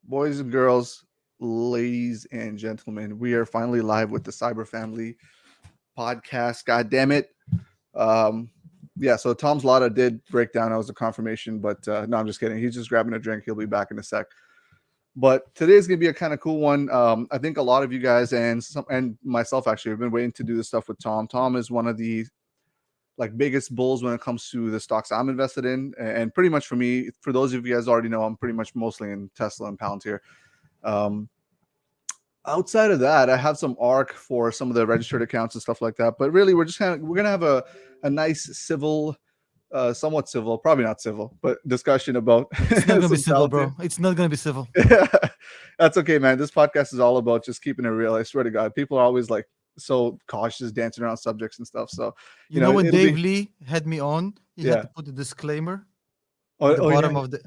Boys and girls, ladies and gentlemen, we are finally live with the Cyber Family podcast. God damn it. Um, yeah, so Tom's Lotta did break down. That was a confirmation, but no, I'm just kidding. He's just grabbing a drink. He'll be back in a sec. But today's gonna be a kind of cool one. I think a lot of you guys and myself actually have been waiting to do this stuff with Tom. Tom is one of the biggest bulls when it comes to the stocks I'm invested in, and pretty much for me, for those of you guys already know, I'm pretty much mostly in Tesla and Palantir. Um, Outside of that, I have some ARC for some of the registered accounts and stuff like that. But really, we're gonna have a nice civil, somewhat civil, probably not civil, but discussion about It's not gonna be some civil, Palantir. bro. It's not gonna be civil. That's okay, man. This podcast is all about just keeping it real. I swear to God, people are always like so cautious, dancing around subjects and stuff. So You know when it'll Dave be Lee had me on, he had yeah. to put a disclaimer Oh, in the oh yeah. bottom of the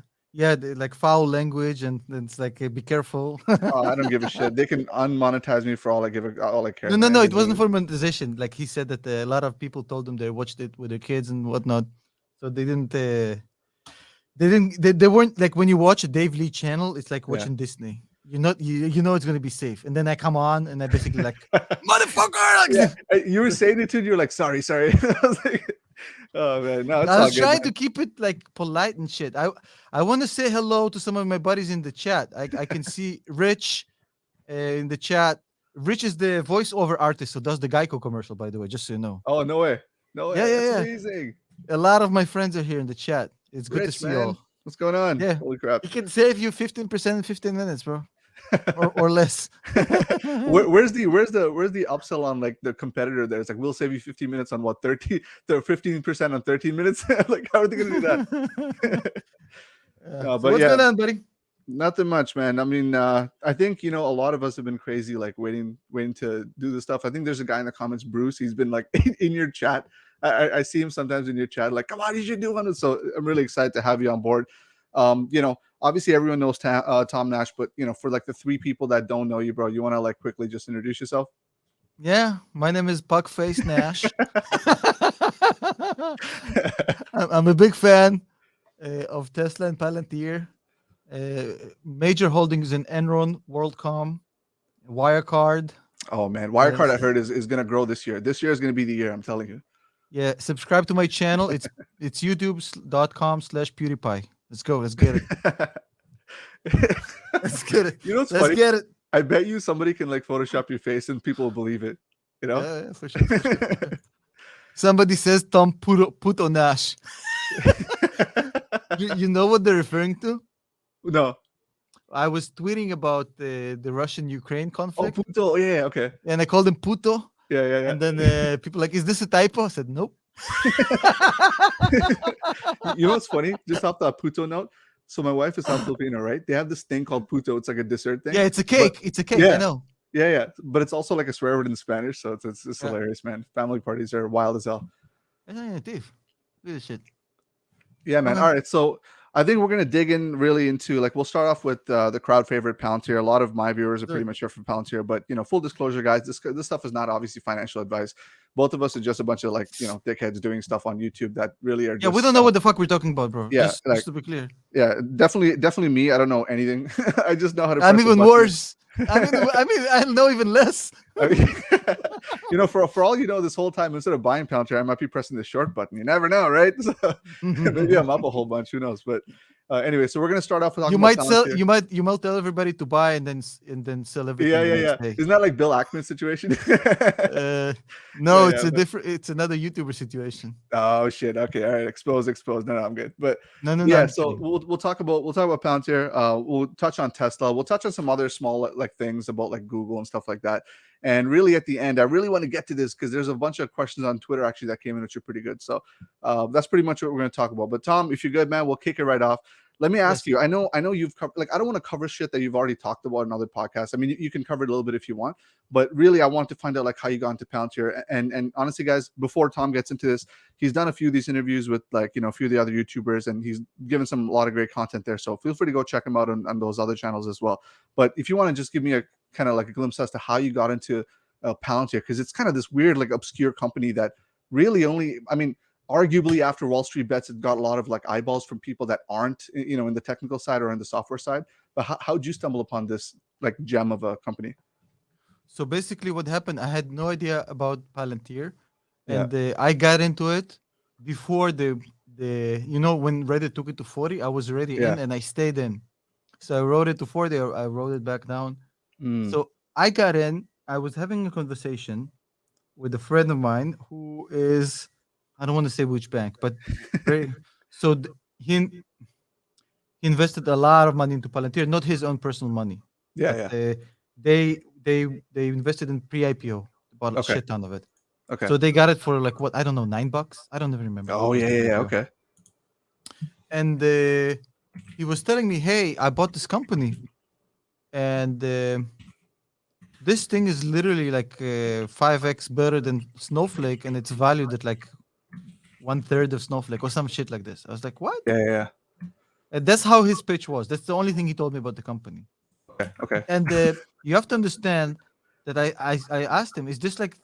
like foul language, and it's like be careful. I don't give a shit. They can unmonetize me for all I care, No, no, man. no. It It is what it wasn't is. for monetization. Like he said that a lot of people told him they watched it with their kids and whatnot, so they didn't. They didn't. They weren't like when you watch a Dave Lee channel, it's like Yeah. watching Disney. You know it's gonna be safe, and then I come on and I basically like motherfucker. Yeah, Like, you were saying it to, and you're like, sorry. I was like, oh man, no, it's I all was good, trying to man. keep it like polite and shit. I want to say hello to some of my buddies in the chat. I can see Rich in the chat. Rich is the voiceover artist who does the Geico commercial, by the way, just so you know. Oh, no way, no Yeah, way. yeah, That's yeah. amazing. A lot of my friends are here in the chat. It's good to Rich, see you man, all. what's going on? Yeah, Holy crap. he can save you 15% in 15 minutes, bro, or less. Where's the upsell on like the competitor there? It's like we'll save you 15 minutes on what 15% on 13 minutes. Like how are they gonna do that? No, So but what's yeah, going on, buddy? nothing much, man. I mean, I think a lot of us have been crazy, like waiting to do this stuff. I think there's a guy in the comments, Bruce. He's been like in your chat. I see him sometimes in your chat, like, come on, you should do one. So I'm really excited to have you on board. Obviously everyone knows Tom Nash, but for like the three people that don't know you, bro, you want to like quickly just introduce yourself? Yeah, my name is Puckface Nash. I'm a big fan of Tesla and Palantir. Major holdings in Enron, WorldCom, Wirecard. Oh man, Uh, Wirecard I heard is gonna grow this year. This year is gonna be the year. I'm telling you. yeah, subscribe to my channel. It's youtube.com/PewDiePie. Let's go. Let's get it. Let's get it. What's Let's funny? get it. I bet you somebody can like Photoshop your face and people will believe it. You know? Yeah, for sure, for sure, for sure. Somebody says Tom Puto Nash. You know what they're referring to? No. I was tweeting about the Russian-Ukraine Oh, conflict, puto. Yeah. Okay. and I called him Puto. Yeah. And then people like, "Is this a typo?" I said, "Nope." You know what's funny? Just off that puto note. So my wife is South Filipino, right? They have this thing called puto. It's like a dessert thing. Yeah, it's a But cake. It's a cake. I yeah, know. yeah. But it's also like a swear word in Spanish, so it's Yeah. hilarious, man. Family parties are wild as hell. Yeah, Dave. Look at this shit. Yeah, man. Okay. All right. So I think we're gonna dig in really into like we'll start off with the crowd favorite Palantir. A lot of my viewers are Do pretty it. much here from Palantir, but full disclosure, guys, this stuff is not obviously financial advice. Both of us are just a bunch of like dickheads doing stuff on YouTube that really are Yeah, we just don't know what the fuck we're talking about, bro. yeah, like Just to be clear. yeah, definitely me. I don't know anything. I just know how to I'm press a even button. worse. I know even less. I mean, for all you know, this whole time instead of buying Palantir, I might be pressing the short button. You never know, right? So, maybe I'm up a whole bunch. Who knows? But anyway, so we're gonna start off with You talking about might sell. Palantir. You might tell everybody to buy and then sell Yeah, everything the yeah, next yeah. day. Isn't that like Bill Ackman situation? No, Yeah, it's a but different. It's another YouTuber situation. oh shit. Okay, all right. Exposed. No, I'm good. But No, no, no. yeah, I'm so kidding. we'll talk about Palantir. We'll touch on Tesla. We'll touch on some other small like things about like Google and stuff like that. And really, at the end, I really want to get to this because there's a bunch of questions on Twitter actually that came in, which are pretty good. So that's pretty much what we're going to talk about. But Tom, if you're good, man, we'll kick it right off. Let me ask Yes. you. I know you've covered like I don't want to cover shit that you've already talked about in other podcasts. I mean, you can cover it a little bit if you want, but really, I want to find out like how you got into Palantir. And honestly, guys, before Tom gets into this, he's done a few of these interviews with like a few of the other YouTubers, and he's given some a lot of great content there. So feel free to go check him out on those other channels as well. But if you want to just give me a kind of like a glimpse as to how you got into Palantir, because it's kind of this weird like obscure company that really only, I mean, arguably after Wall Street Bets, it got a lot of like eyeballs from people that aren't, in the technical side or in the software side. But how'd you stumble upon this like gem of a company? So basically, what happened? I had no idea about Palantir, Yeah. and I got into it before the when Reddit took it to 40. I was already Yeah. in, and I stayed in. So I wrote it to 40. I wrote it back down. Mm. So I got in. I was having a conversation with a friend of mine who is, I don't want to say which bank, but very. So he invested a lot of money into Palantir, not his own personal money, Yeah. but Yeah. they invested in pre-IPO, bought a Okay. shit ton of it. Okay. So they got it for like what, I don't know, $9. I don't even remember what Oh was yeah. the Yeah. Yeah. pre-IPO. Okay. And he was telling me, "Hey, I bought this company, and this thing is literally like 5x better than Snowflake, and it's valued at like one third of Snowflake or some shit like this." I was like, "What?" Yeah. Yeah. Yeah. And that's how his pitch was. That's the only thing he told me about the company. Okay. Okay. And you have to understand that I asked him, "Is this like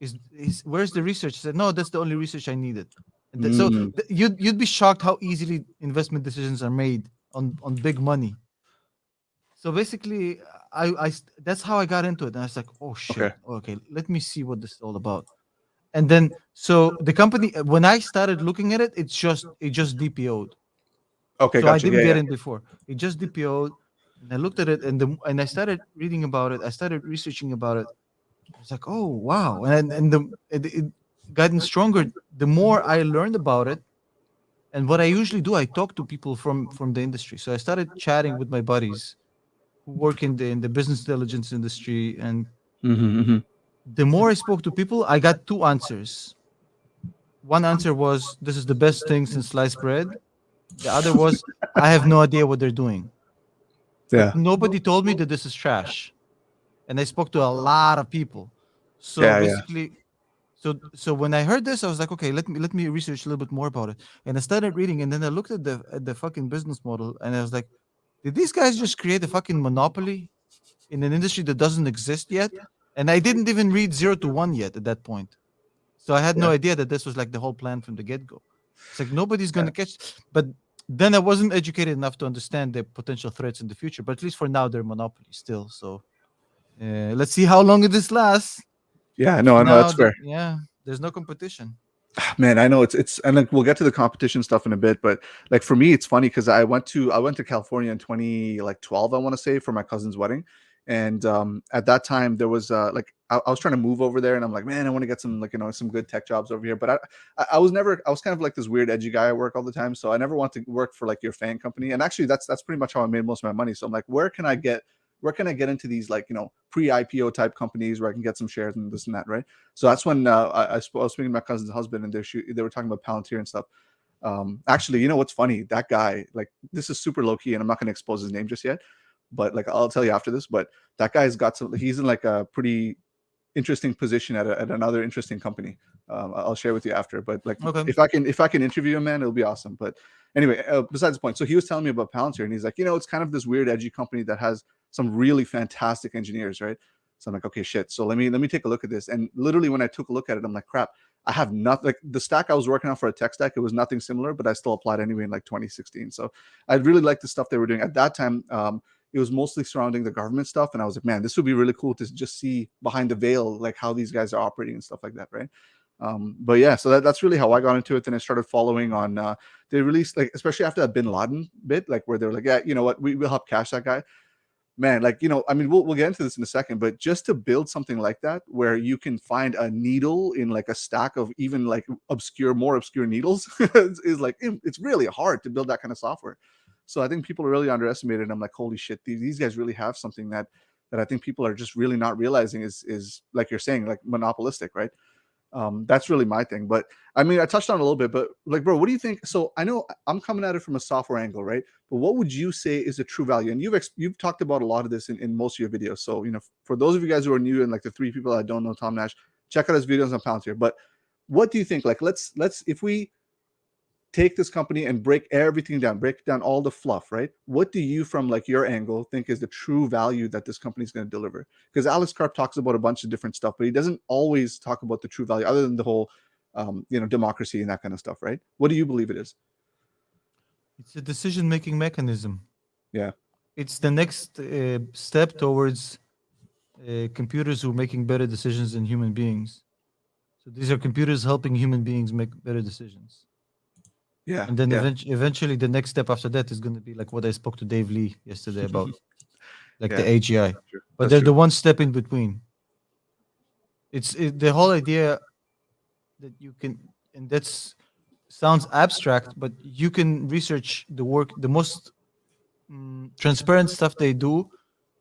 is where's the research?" He said, "No, that's the only research I needed." And Mm. you'd be shocked how easily investment decisions are made on big money. So basically, that's how I got into it, and I was like, "Oh shit, Okay. okay, let me see what this is all about." And then so the company, when I started looking at it, it just DPO'd. Okay. So I Gotcha. didn't Yeah. get Yeah. in before. It just DPO'd, and I looked at it, and I started reading about it. I started researching about it. I was like, oh wow, and it gotten stronger the more I learned about it. And what I usually do, I talk to people from the industry. So I started chatting with my buddies who work in the business intelligence industry, and Mm-hmm, mm-hmm. the more I spoke to people, I got two answers. One answer was, "This is the best thing since sliced bread." The other was, "I have no idea what they're doing." But Yeah. nobody told me that this is trash. And I spoke to a lot of people. So Yeah. Yeah. basically, so when I heard this, I was like, okay, let me research a little bit more about it. And I started reading, and then I looked at the fucking business model, and I was like, did these guys just create a fucking monopoly in an industry that doesn't exist yet? And I didn't even read Zero to One yet at that point. So I had no Yeah. idea that this was like the whole plan from the get-go. It's like nobody's Yeah. gonna catch, but then I wasn't educated enough to understand the potential threats in the future. But at least for now, they're monopoly still. So let's see how long this lasts. Yeah. For No. I know now, that's fair. yeah, there's no competition. Man, I know it's and like we'll get to the competition stuff in a bit, but like for me, it's funny because I went to California in 2012, I want to say, for my cousin's wedding, and at that time there was like I was trying to move over there, and I'm like, man, I want to get some like some good tech jobs over here, but I was kind of like this weird edgy guy at work all the time, so I never wanted to work for like your fan company, and actually that's pretty much how I made most of my money. So I'm like, where can I get into these like pre-IPO type companies where I can get some shares and this and that, right? So that's when I was speaking to my cousin's husband, and they were talking about Palantir and stuff. Actually, you know what's funny? That guy, like, this is super low key, and I'm not going to expose his name just yet, but like, I'll tell you after this. But that guy's got some. He's in like a pretty interesting position at another interesting company. I'll share with you after. But like, Okay. if I can interview him, man, it'll be awesome. But anyway, besides the point. So he was telling me about Palantir, and he's like, it's kind of this weird edgy company that has some really fantastic engineers, right? So I'm like, okay, shit. So let me take a look at this. And literally, when I took a look at it, I'm like, crap. I have nothing like the stack I was working on for a tech stack. It was nothing similar, but I still applied anyway in like 2016. So I really liked the stuff they were doing at that time. It was mostly surrounding the government stuff, and I was like, man, this would be really cool to just see behind the veil, like how these guys are operating and stuff like that, right? But yeah, so that's really how I got into it. Then I started following on. They released like, especially after that Bin Laden bit, like where they were like, yeah, you know what, we'll help cash that guy. Man, like, I mean, we'll get into this in a second, but just to build something like that where you can find a needle in like a stack of even like more obscure needles is like it's really hard to build that kind of software. So I think people are really underestimated. And I'm like, holy shit, these guys really have something that I think people are just really not realizing is like you're saying, like monopolistic, right? That's really my thing. But I mean, I touched on it a little bit, but like, bro, what do you think? So I know I'm coming at it from a software angle, right? But what would you say is a true value? And you've talked about a lot of this in most of your videos. So for those of you guys who are new and like the three people that don't know Tom Nash, check out his videos on Palantir. But what do you think? Like, let's if we take this company and break down all the fluff, right? What do you, from like your angle, think is the true value that this company is going to deliver? Because Alex Karp talks about a bunch of different stuff, but he doesn't always talk about the true value, other than the whole democracy and that kind of stuff, right? What do you believe it is? It's a decision-making mechanism. Yeah. It's the next step towards computers who are making better decisions than human beings. So these are computers helping human beings make better decisions. Yeah. And then Yeah. eventually, the next step after that is going to be like what I spoke to Dave Lee yesterday about, like the Yeah. AGI. That's true. But That's they're true. the one step in between. The whole idea that you can, and that's sounds abstract, but you can research the work. The most transparent stuff they do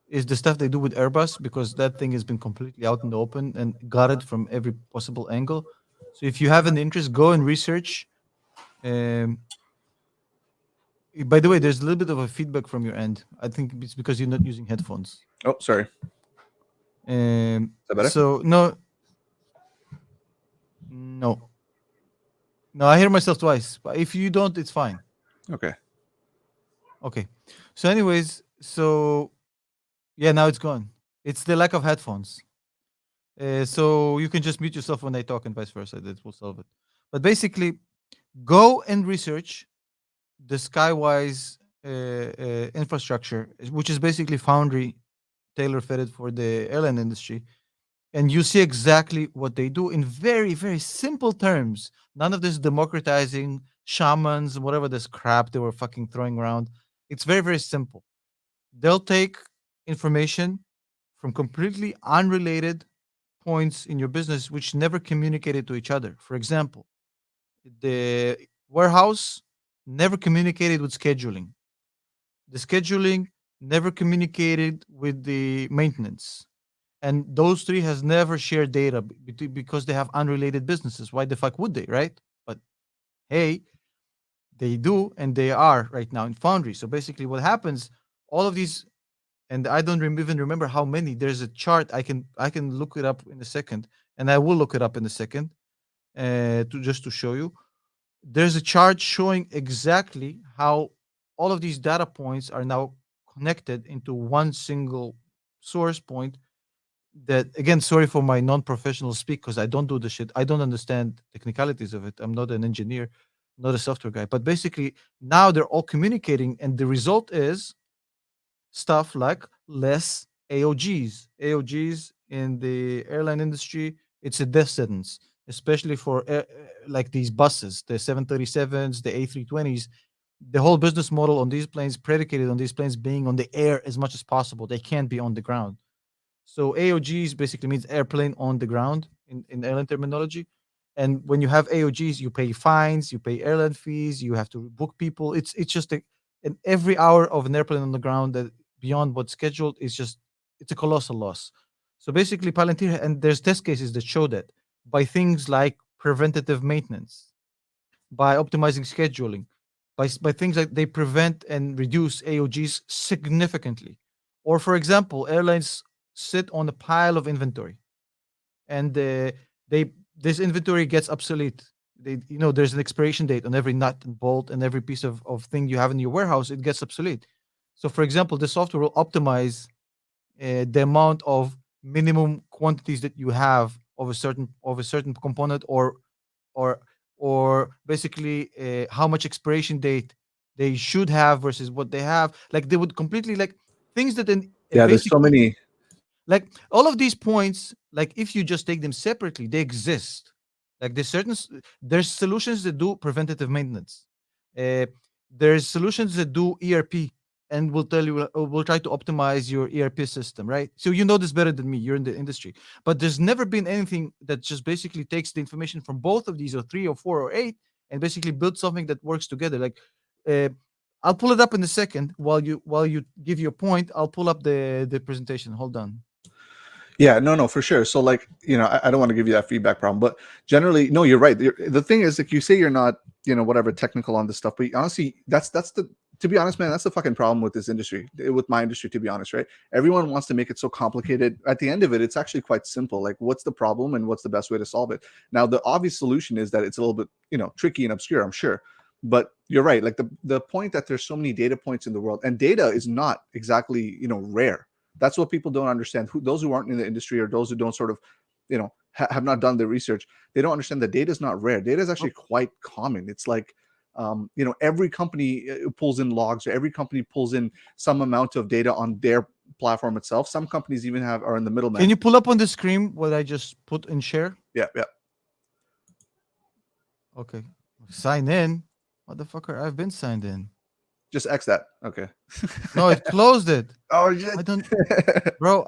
is the stuff they do with Airbus because that thing has been completely out in the open and got it from every possible angle. So if you have an interest, go and research. Um, by the way, there's a little bit of a feedback from your end. I think it's because you're not using headphones. Oh, sorry. Is that better? So no, no, no. I hear myself twice, but if you don't, it's fine. Okay. Okay. So, anyways, so yeah, now it's gone. It's the lack of headphones. So you can just mute yourself when I talk and vice versa. That will solve it. But basically, go and research the Skywise infrastructure, which is basically Foundry tailor fitted for the airline industry. And you see exactly what they do in very, very simple terms. None of this democratizing shamans, whatever this crap they were fucking throwing around. It's very, very simple. They'll take information from completely unrelated points in your business which never communicated to each other. For example, the warehouse never communicated with scheduling. The scheduling never communicated with the maintenance. And those three has never shared data because they have unrelated businesses. Why the fuck would they, right? But hey, they do, and they are right now in Foundry. So basically, what happens? All of these, and I don't even remember how many. There's a chart. I can look it up in a second, and I will look it up in a second to just to show you. There's a chart showing exactly how all of these data points are now connected into one single source point. That again, sorry for my non-professional speak because I don't do the shit. I don't understand technicalities of it. I'm not an engineer, not a software guy. But basically, now they're all communicating, and the result is stuff like less AOGs. AOGs in the airline industry, it's a death sentence, especially for like these buses, the 737s, the A320s. The whole business model on these planes predicated on these planes being on the air as much as possible. They can't be on the ground. So AOGs basically means airplane on the ground in airline terminology. And when you have AOGs, you pay fines, you pay airline fees, you have to book people. It's just and every hour of an airplane on the ground that beyond what's scheduled is just it's a colossal loss. So basically, Palantir and there's test cases that show that by things like preventative maintenance, by optimizing scheduling, by things like they prevent and reduce AOGs significantly. Or for example, airlines sit on a pile of inventory and they this inventory gets obsolete. There's an expiration date on every nut and bolt and every piece of thing you have in your warehouse. It gets obsolete. So for example, the software will optimize the amount of minimum quantities that you have of a certain component, or basically how much expiration date they should have versus what they have. Like they would completely like things that in a Yeah. There's basic so many. like all of these points, like if you just take them separately, they exist. Like there's solutions that do preventative maintenance. uh, there's solutions that do ERP and will tell you will try to optimize your ERP system, right? So you know this better than me, you're in the industry. But there's never been anything that just basically takes the information from both of these or three or four or eight and basically builds something that works together. Like uh, I'll pull it up in a second while you give your point. I'll pull up the presentation. Hold on. Yeah, no, no, for sure. So, like, I don't want to give you that feedback problem, but generally, no, you're right. The thing is, like, you say you're not, whatever, technical on this stuff, but honestly, that's the, to be honest, man, that's the fucking problem with this industry, with my industry, to be honest, right? Everyone wants to make it so complicated. At the end of it, it's actually quite simple. Like, what's the problem and what's the best way to solve it? Now, the obvious solution is that it's a little bit, tricky and obscure, I'm sure. But you're right. Like the point that there's so many data points in the world, and data is not exactly, rare. That's what people don't understand. Those who aren't in the industry or those who don't sort of, have not done the research, they don't understand that data is not rare. Data is Oh, actually quite common. It's like, every company pulls in logs, or every company pulls in some amount of data on their platform itself. Some companies even are in the can middleman. you pull up on the screen what I just put in share? Yeah, yeah. Okay. Sign in. Motherfucker, I've been signed in. Just X that. Okay. No, it closed it. Oh I shit. don't, bro.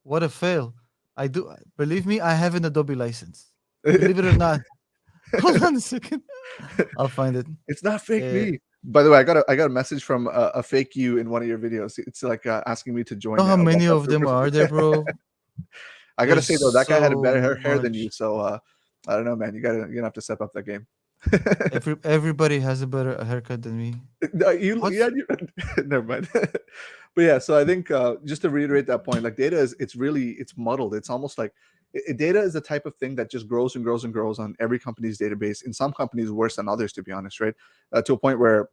What a fail. I do believe me. I have an Adobe license. Believe it or not. Hold on a second. I'll find it. It's not fake Uh, me. By the way, I got a message from a fake you in one of your videos. It's like asking me to know join how a many WhatsApp of group them or are something. there, bro? I gotta There's say though, that guy had a so better hair than you, much. so I don't know, man. You're gonna have to step up that game. Everybody has a better haircut than me. No, you, What's yeah, you, never mind. But yeah, so I think just to reiterate that point, like data is, it's muddled. It's almost like data is the type of thing that just grows and grows and grows on every company's database. In some companies, worse than others, to be honest, right? To a point where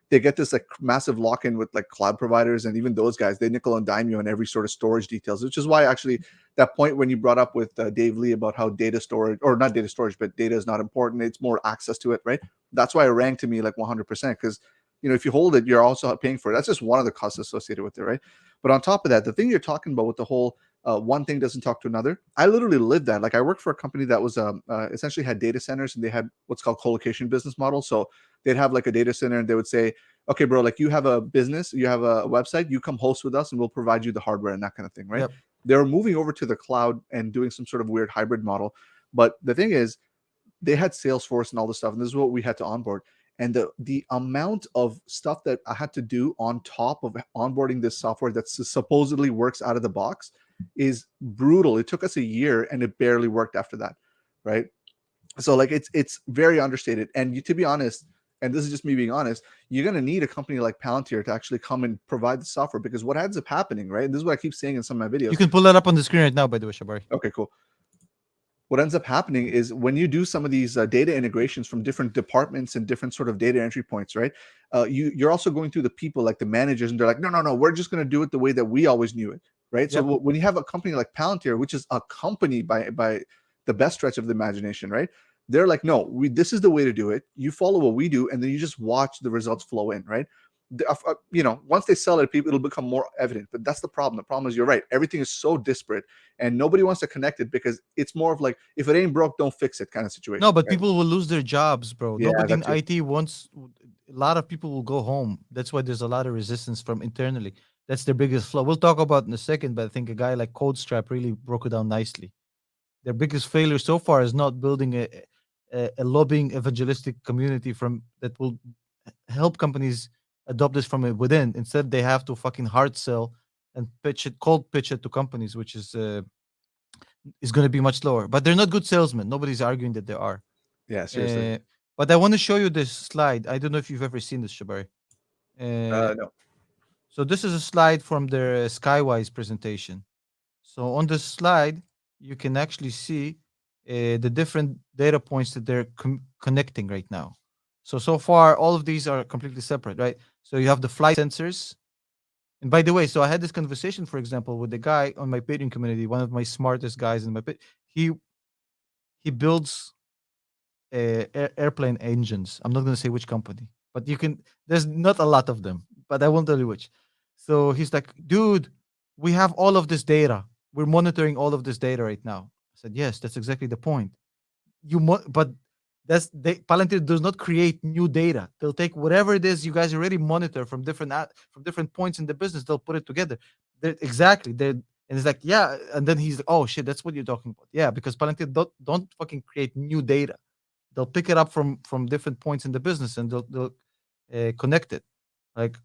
they get this like massive lock in with like cloud providers, and even those guys, they nickel and dime you on every sort of storage details. Which is why actually that point when you brought up with Dave Lee about how data storage, or not data storage, but data is not important. It's more access to it, right? That's why it rang to me like 100%, because if you hold it, you're also paying for it. That's just one of the costs associated with it, right? But on top of that, the thing you're talking about with the whole one thing doesn't talk to another, I literally lived that. Like I worked for a company that was essentially had data centers, and they had what's called co-location business model. So they'd have like a data center, and they would say, okay, bro, like you have a business, you have a website, you come host with us, and we'll provide you the hardware and that kind of thing, right? Yep. They were moving over to the cloud and doing some sort of weird hybrid model. But the thing is, they had Salesforce and all this stuff, and this is what we had to onboard. And the amount of stuff that I had to do on top of onboarding this software that supposedly works out of the box is brutal. It took us a year, and it barely worked after that, right? So like it's very understated. And to be honest, and this is just me being honest, you're going to need a company like Palantir to actually come and provide the software, because what ends up happening, right? And this is what I keep saying in some of my You videos. can pull that up on the screen right now, by the way, Shabari. Okay, cool. What ends up happening is when you do some of these data integrations from different departments and different sort of data entry points, right? You're also going through the people like the managers, and they're like, no, no, no, we're just going to do it the way that we always knew it, right? So Yep. when you have a company like Palantir, which is a company by the best stretch of the imagination, right? They're like, no, this is the way to do it. You follow what we do, and then you just watch the results flow in, right? Once they sell it, people, it'll become more evident. But that's the problem. The problem is, you're right. Everything is so disparate, and nobody wants to connect it, because it's more of like, if it ain't broke, don't fix it kind of No, situation, but right? people will lose their jobs, bro. Yeah, Nobody in that too. IT wants. A lot of people will go home. That's why there's a lot of resistance from internally. That's their biggest flaw. We'll talk about in a second, but I think a guy like CodeStrap really broke it down nicely. Their biggest failure so far is not building a lobbying evangelistic community from that will help companies adopt this from within. Instead, they have to fucking hard sell and cold pitch it to companies, which is going to be much lower. But they're not good salesmen. Nobody's arguing that they are. Yeah, seriously. Uh, but I want to show you this slide. I don't know if you've ever seen this, Shabari. Uh, No. so this is a slide from their Skywise presentation. So on this slide, you can actually see the different data points that they're connecting right now. So far, all of these are completely separate, right? So you have the flight sensors. And by the way, so I had this conversation, for example, with the guy on my Patreon community, one of my smartest guys in my pit. He builds airplane engines. I'm not going to say which company, but you can. There's not a lot of them, but I won't tell you which. So he's like, dude, we have all of this data. We're monitoring all of this data right now. I said, yes, that's exactly the point. But Palantir does not create new data. They'll take whatever it is you guys already monitor from from different points in the business. They'll put it together. Exactly. And it's like, yeah. And then he's like, oh shit, that's what you're talking about. Yeah, because Palantir don't fucking create new data. They'll pick it up from different points in the business, and they'll connect it. Like,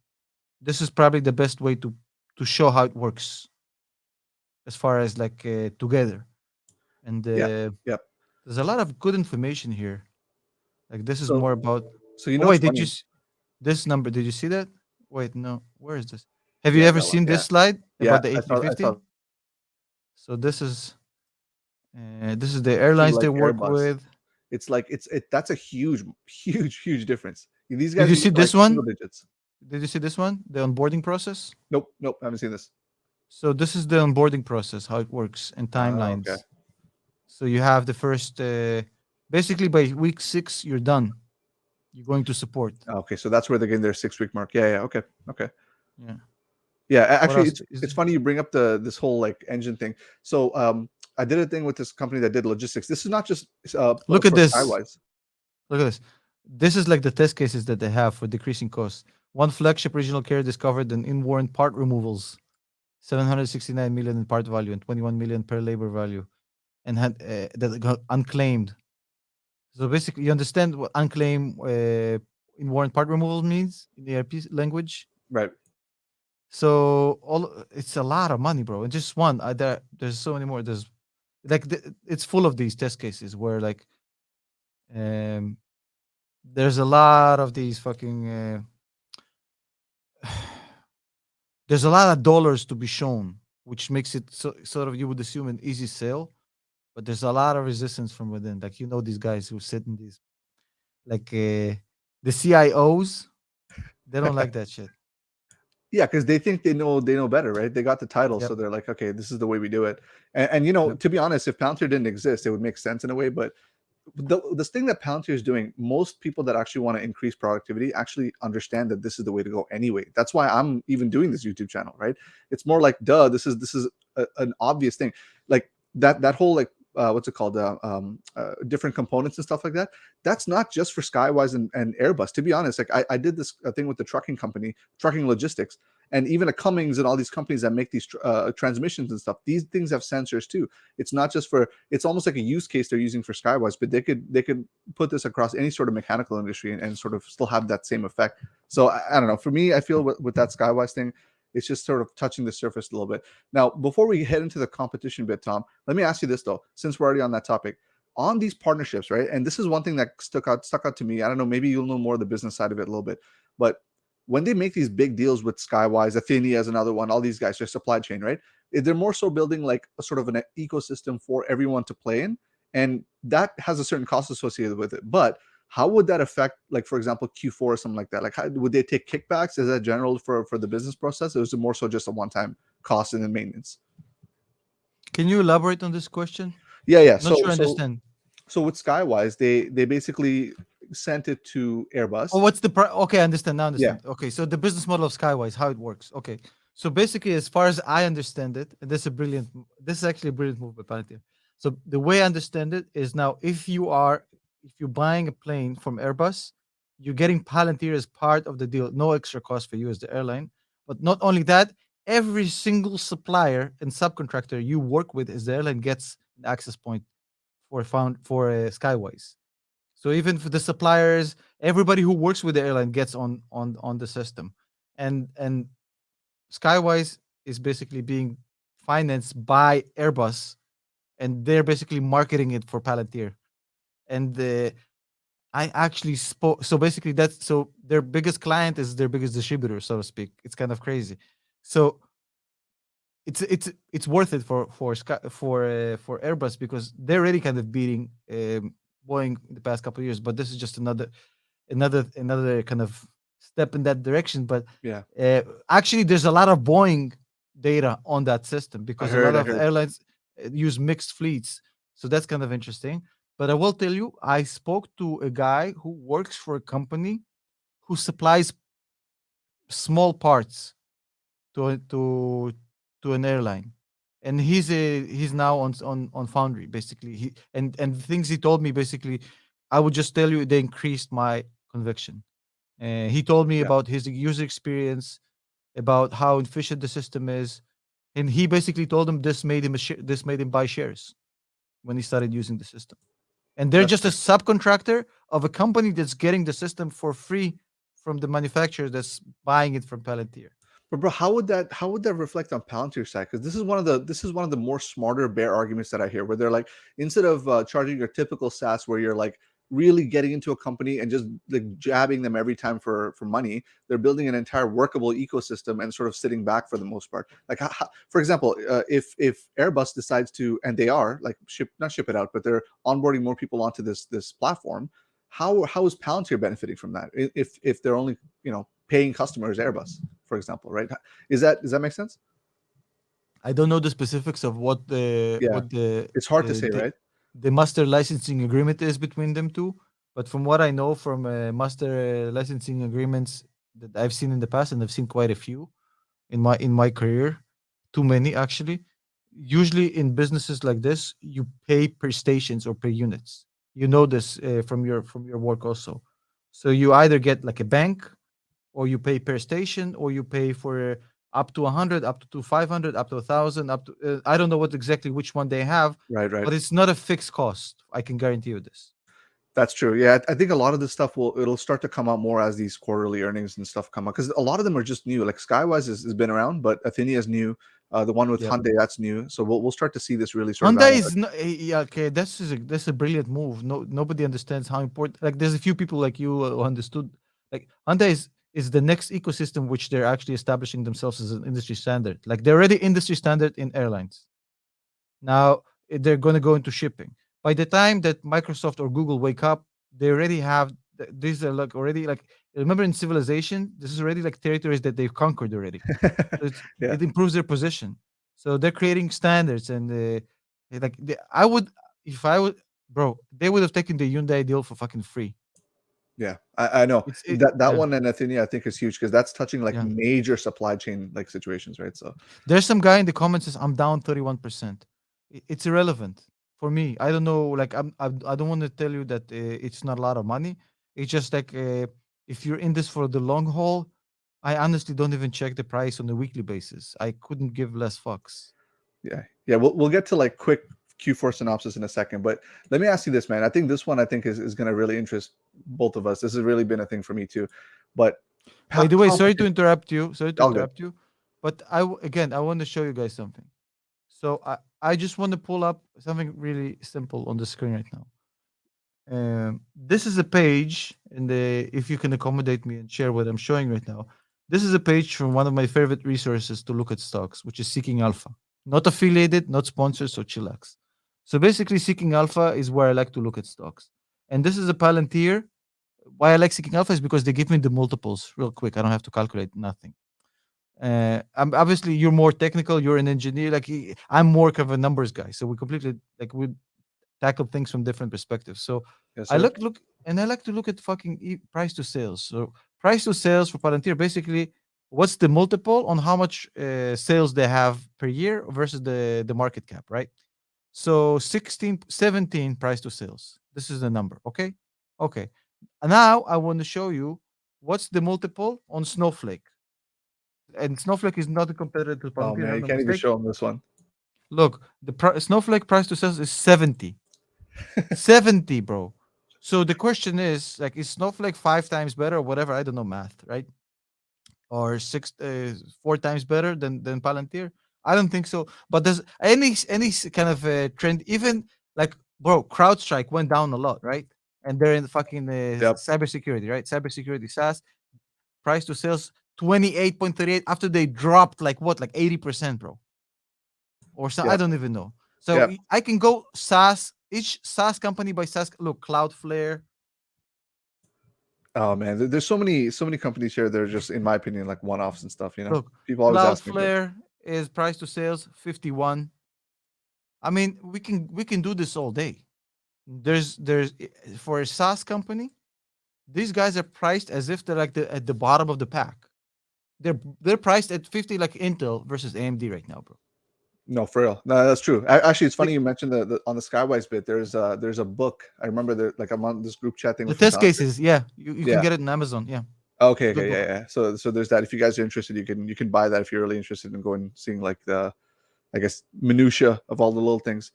this is probably the best way to show how it works as far as like together. And Yeah. Yeah. there's a lot of good information here. Like, this is So more about. so you Oh know what's wait, did you funny? this number? Did you see that? Wait, no. Where is this? Have you Yeah, ever that one. seen Yeah. this slide Yeah, about the I saw A350? So this is the this is airlines they like work Airbus. with. It's like that's a huge, huge difference. These Did guys you use see like this single one? digits. Did you see this one? The onboarding process. Nope, nope, I haven't seen this. So this is the onboarding process, how it works, and Okay. timelines. So you have the first, basically by week 6, you're done. You're going to support. Okay, so that's where they're getting their 6 week mark. Yeah, yeah. Okay, okay. Yeah. Yeah, What actually, else it's is it's funny you bring up this whole like engine thing. So I did a thing with this company that did logistics. This is not just Look at for this. Skywise. Look at this. This is like the test cases that they have for decreasing costs. One flagship regional carrier discovered an in-warrant part removals, 769 million in part value and 21 million per labor value, and had that got unclaimed. So basically, you understand what unclaimed in-warrant part removal means in the ERP language. Right. So all it's a lot of money, bro. And just one, there's so many more. There's like it's full of these test cases where like um there's a lot of these fucking there's a lot of dollars to be shown, which makes it sort of you would assume an easy sale, but there's a lot of resistance from within. Like these guys who sit in these like the CIOs, they don't like that shit. Yeah, because they think they know better, right? They got the title, Yep. so they're like, okay, this is the way we do it. And Yep. to be honest, if Palantir didn't exist, it would make sense in a way. But this thing that Palantir is doing, most people that actually want to increase productivity actually understand that this is the way to go anyway. That's why I'm even doing this YouTube channel, right? It's more like, duh, this is an obvious thing. Like that whole like what's it called? Different components and stuff like that. That's not just for Skywise and Airbus. To be honest, like I did this thing with the trucking company, trucking logistics, and even a Cummings and all these companies that make these transmissions and stuff. These things have sensors too. It's not just for. It's almost like a use case they're using for Skywise, but they could put this across any sort of mechanical industry and sort of still have that same effect. So I don't know. For me, I feel with that Skywise thing, it's just sort of touching the surface a little bit. Now, before we head into the competition bit, Tom, let me ask you this though, since we're already on that topic. On these partnerships, right? And this is one thing that stuck out to me. I don't know, maybe you'll know more of the business side of it a little bit, but when they make these big deals with Skywise, Athenia is another one, all these guys, their supply chain, right? They're more so building like a sort of an ecosystem for everyone to play in. And that has a certain cost associated with it. But how would that affect, like, for example, Q4 or something like that? Like, how, would they take kickbacks? Is that general for the business process? Or is it more so just a one time cost and then maintenance? Can you elaborate on this question? Yeah, yeah. Not So, sure I so, understand. so with Skywise, they basically sent it to Oh, Airbus. what's the okay? I understand now. Yeah, Understand. Okay, so the business model of Skywise, how it works. Okay, so basically, as far as I understand it, and this is a brilliant. This is actually a brilliant move by Palantir. So the way I understand it is now, if you're buying a plane from Airbus, you're getting Palantir as part of the deal. No extra cost for you as the airline. But not only that, every single supplier and subcontractor you work with as the airline gets an access point for Skywise. So even for the suppliers, everybody who works with the airline gets on the system, and Skywise is basically being financed by Airbus, and they're basically marketing it for Palantir. And I actually spoke. So basically, that's so their biggest client is their biggest distributor, so to speak. It's kind of crazy. So it's worth it for Airbus because they're already kind of beating Boeing in the past couple of years. But this is just another kind of step in that direction. But yeah. actually, there's a lot of Boeing data on that system I because a lot heard, I of heard. airlines use mixed fleets. So that's kind of interesting. But I will tell you, I spoke to a guy who works for a company who supplies small parts to to an airline, and he's now on Foundry basically. And the things he told me basically, I would just tell you they increased my conviction. He told me Yeah, about his user experience, about how efficient the system is, and he basically told him this made him buy shares when he started using the system. And they're that's just a fair. subcontractor of a company that's getting the system for free from the manufacturer that's buying it from Palantir. But bro, how would that reflect on Palantir side? Because this is one of the more smarter bear arguments that I hear, where they're like, instead of charging your typical SaaS, where you're like really getting into a company and just like jabbing them every time for money, they're building an entire workable ecosystem and sort of sitting back for the most part. Like, for example, if Airbus decides to, and they are like not ship it out, but they're onboarding more people onto this platform, how is Palantir benefiting from that? If they're only paying customers Airbus, for example, right? Does that make sense? I don't know the specifics of Yeah, it's hard to say, the right? the master licensing agreement is between them two. But from what I know from master licensing agreements that I've seen in the past, and I've seen quite a few in my career, too many actually. Usually in businesses like this, you pay per stations or per units. You know this from your work also. So you either get like a bank, or you pay per station, or you pay for up to 100, up to 500, up to 1,000, up to I don't know what exactly which one they have, Right, right. but it's not a fixed cost. I can guarantee you this. That's true. Yeah, I think a lot of this stuff it'll start to come out more as these quarterly earnings and stuff come out because a lot of them are just new. Like Skywise has been around, but Athenia is new. The one with Yep. Hyundai, that's new. So we'll start to see this really sort of Honda add up. is no, yeah, okay. That's a brilliant move. No, nobody understands how important. Like, there's a few people like you who understood. Like, Honda is the next ecosystem which they're actually establishing themselves as an industry standard. Like, they're already industry standard in airlines. Now they're going to go into shipping. By the time that Microsoft or Google wake up, they already have these are like already like, remember in Civilization, this is already like territories that they've conquered already. So Yeah, it improves their position. So they're creating standards, and I would, if I would, bro, they would have taken the Hyundai deal for fucking free. yeah. I know that Yeah, one and Athenia I think is huge because that's touching like yeah. major supply chain like situations, right? So There's some guy in the comments says I'm down 31%. It's irrelevant for me. I don't know. Like, I don't want to tell you that it's not a lot of money. It's just like, if you're in this for the long haul, I honestly don't even check the price on a weekly basis. I couldn't give less fucks. yeah, yeah. We'll get to like quick Q4 synopsis in a second, but let me ask you this, man. I think this one I think is going to really interest both of us. This has really been a thing for me too, but By the way, sorry to competition. interrupt you. Sorry to All good. interrupt you, but again, I want to show you guys something. So I just want to pull up something really simple on the screen right now. This is a page, and if you can accommodate me and share what I'm showing right now, this is a page from one of my favorite resources to look at stocks, which is Seeking Alpha. Not affiliated, not sponsored, so chillax. So basically, Seeking Alpha is where I like to look at stocks. And this is a Palantir. Why I like Seeking Alpha is because they give me the multiples real quick. I don't have to calculate nothing. I'm obviously, you're more technical. You're an engineer. Like, I'm more kind of a numbers guy. So we completely, like, we tackle things from different perspectives. So Yes, I sir. I like to look at fucking price to sales. So price to sales for Palantir, basically, what's the multiple on how much sales they have per year versus the market cap, right? So 16, 17 price to sales. This is the number. Okay. Okay. And now I want to show you what's the multiple on Snowflake. And Snowflake is not a competitor to Oh Palantir. man, Have you no can't even mistake. show them this one. Look, the Snowflake price to sales is 70. 70, bro. So the question is, like, is Snowflake 5 times better or whatever? I don't know math, right? Or 4 times better than Palantir? I don't think so. But there's any kind of trend, even like, bro, CrowdStrike went down a lot, right? And they're in the fucking Yep. cybersecurity, right? Cybersecurity SaaS price to sales 28.38 after they dropped like what, like 80%, bro, or so. I Yep. don't even know. So Yep. I can go SaaS, each SaaS company by SaaS. Look, Cloudflare. Oh man, there's so many companies here that are just, in my opinion, like one offs and stuff. You know, Look, people always ask me, but Cloudflare is price to sales 51. I mean, we can do this all day. For a SaaS company, these guys are priced as if they're like at the bottom of the pack. They're priced at 50, like Intel versus AMD right now, bro. no, for real, no, that's true. Actually, it's funny Like, you mentioned the on the Skywise bit. There's a book. I remember that, like I'm on this group chat thing the with test Palantir. cases, yeah, you can Yeah. get it on Amazon. Yeah, Okay. good Okay. Yeah. book. Yeah. So there's that. If you guys are interested, you can buy that if you're really interested in going seeing like the, I guess, minutia of all the little things.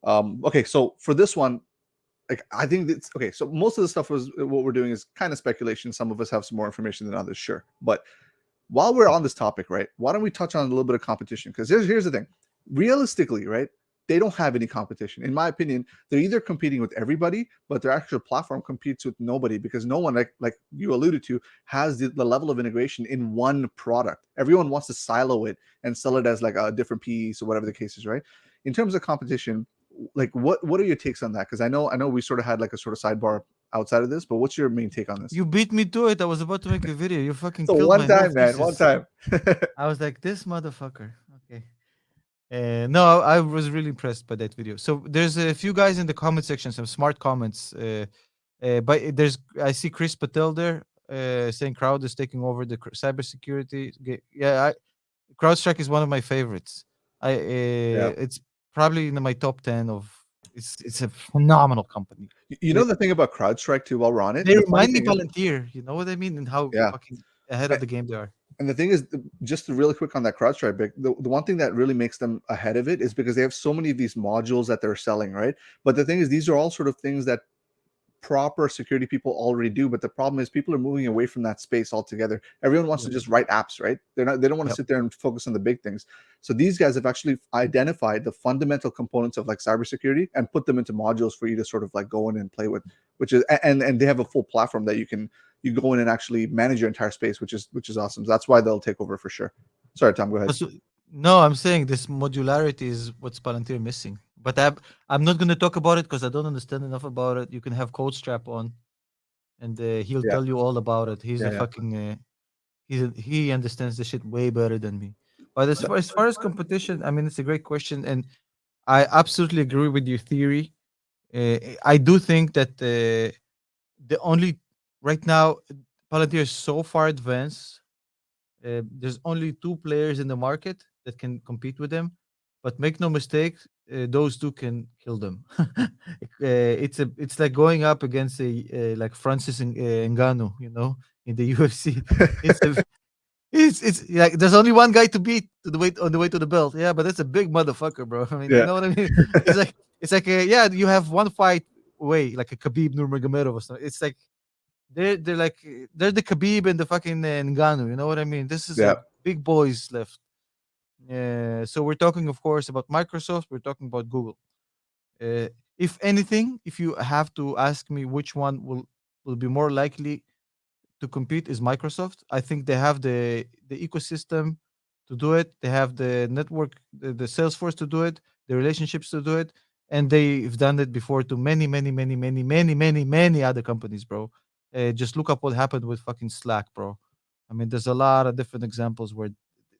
Okay. So for this one, like I think that's okay. So most of the stuff was what we're doing is kind of speculation. Some of us have some more information than others, sure. But while we're on this topic, right? Why don't we touch on a little bit of competition? Because here's the thing. Realistically, right? They don't have any competition. In my opinion, they're either competing with everybody, but their actual platform competes with nobody because no one, like you alluded to, has the level of integration in one product. Everyone wants to silo it and sell it as like a different piece or whatever the case is, right? In terms of competition, like what are your takes on that? Because I know we sort of had like a sort of sidebar outside of this, but what's your main take on this? You beat me to it. I was about to make a video. You fucking So killed one my whole time, man, one thesis. time. I was like, this motherfucker. Okay. No, I was really impressed by that video. So there's a few guys in the comment section, some smart comments. But I see Chris Patel there saying crowd is taking over the cybersecurity. Yeah, CrowdStrike is one of my favorites. Yeah. It's probably in my top 10 of. It's a phenomenal company. You know They, the thing about CrowdStrike too, while we're on it, they the funny remind me thing is, Palantir. You know what I mean, and how yeah. fucking ahead of the game they are. And the thing is, just to really quick on that CrowdStrike, the one thing that really makes them ahead of it is because they have so many of these modules that they're selling, right? But the thing is, these are all sort of things that proper security people already do. But the problem is, people are moving away from that space altogether. Everyone wants to Yep. just write apps, right? They don't want to Yep. sit there and focus on the big things. So these guys have actually identified the fundamental components of like cybersecurity and put them into modules for you to sort of like go in and play with, which is and they have a full platform that you go in and actually manage your entire space, which is awesome. So that's why they'll take over for sure. Sorry, Tom, go ahead. So- no, I'm saying this modularity is what's Palantir missing. But I'm not going to talk about it because I don't understand enough about it. You can have Code Strap on, and he'll Yeah, tell you all about it. He's yeah, a yeah. fucking he understands the shit way better than me. But as far as competition, I mean, it's a great question, and I absolutely agree with your theory. I do think that the only right now Palantir is so far advanced. There's only two players in the market that can compete with them, but make no mistake, those two can kill them. It's like going up against a like Francis Ngannou, in the UFC. It's a it's like there's only one guy to beat on the way to the belt. Yeah, but that's a big motherfucker, bro. I mean, you Yeah, know what I mean? It's like yeah, you have one fight away, like a Khabib Nurmagomedov or something. It's like they're like they're the Khabib and the fucking Ngannou. You know what I mean? This is yeah, like big boys left. So we're talking, of course, about Microsoft. We're talking about Google. Uh, if anything, if you have to ask me which one will be more likely to compete is Microsoft. I think they have the ecosystem to do it. They have the network, the Salesforce to do it, the relationships to do it, and they've done it before to many, many, many, many, many, many, many other companies, bro. Just look up what happened with fucking Slack, bro. I mean, there's a lot of different examples where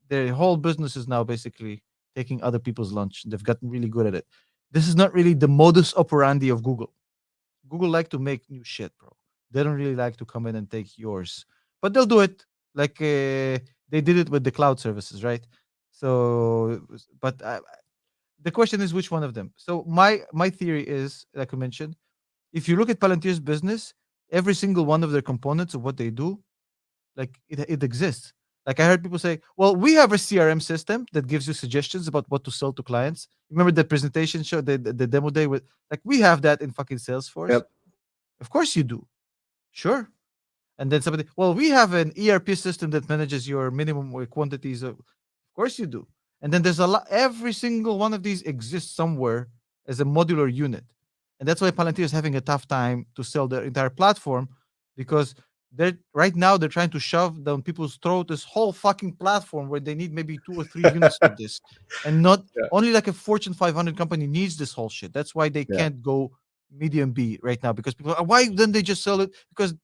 their whole business is now basically taking other people's lunch. They've gotten really good at it. This is not really the modus operandi of Google. Google like to make new shit, bro. They don't really like to come in and take yours, but they'll do it. Like they did it with the cloud services, right? So, but the question is which one of them. So my theory is, like I mentioned, if you look at Palantir's business, every single one of their components of what they do, like it exists. Like I heard people say, "Well, we have a CRM system that gives you suggestions about what to sell to clients." Remember the presentation show, the demo day with like we have that in fucking Salesforce. yep, Of course you do. Sure. And then somebody, well, we have an ERP system that manages your minimum quantities of course you do. And then there's a lot, every single one of these exists somewhere as a modular unit. And that's why Palantir is having a tough time to sell their entire platform because they're right now they're trying to shove down people's throat this whole fucking platform where they need maybe 2 or 3 units of this. And not yeah, only like a Fortune 500 company needs this whole shit. That's why they yeah, can't go medium B right now because people are, why then they just sell it? Because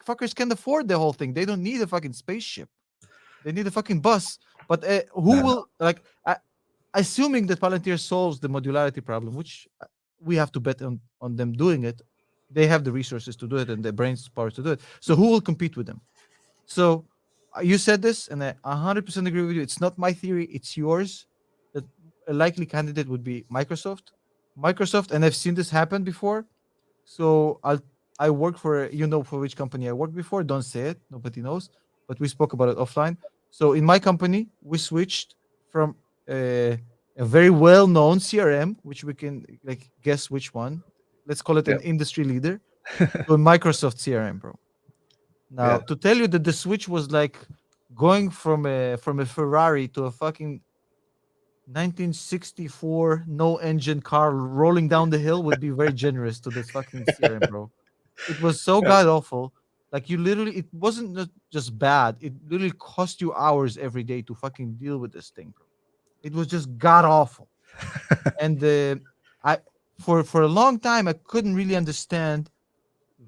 fuckers can afford the whole thing. They don't need a fucking spaceship. They need a fucking bus. But who no, no, will like? Assuming that Palantir solves the modularity problem, which we have to bet on them doing it, they have the resources to do it and the brains power to do it. So who will compete with them? So you said this, and I 100% agree with you. It's not my theory; it's yours. That a likely candidate would be Microsoft. Microsoft, and I've seen this happen before. So I work for for which company I worked before. Don't say it. Nobody knows. But we spoke about it offline. So in my company, we switched from a very well-known CRM, which we can like guess which one. Let's call it an yep, industry leader, to a Microsoft CRM, bro. Now yeah, to tell you that the switch was like going from a Ferrari to a fucking 1964 no engine car rolling down the hill would be very generous to this fucking CRM, bro. It was so yeah, god awful. Like you literally, it wasn't just bad. It literally cost you hours every day to fucking deal with this thing, bro. It was just god awful. And I for a long time I couldn't really understand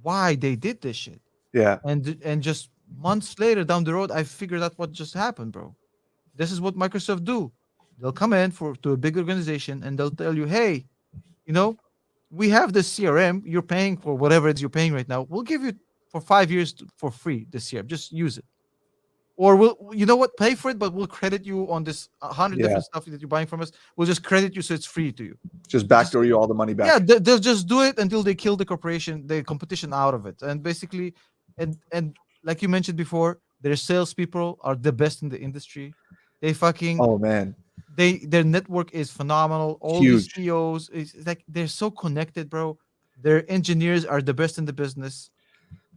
why they did this shit. yeah, And just months later down the road, I figured out what just happened, bro. This is what Microsoft do. They'll come in for to a big organization and they'll tell you, hey, you know, we have this CRM. You're paying for whatever it is you're paying right now. We'll give you for 5 years for free this CRM. Just use it. Or we'll, you know what, pay for it, but we'll credit you on this 100 Yeah, different stuff that you're buying from us. We'll just credit you so it's free to you. just Just backdoor you all the money yeah, back. they'll just do it until they kill the corporation, the competition out of it, and basically, and like you mentioned before, their salespeople are the best in the industry. They fucking Oh man, their network is phenomenal. All these huge. CEOs, it's like they're so connected, bro. Their engineers are the best in the business.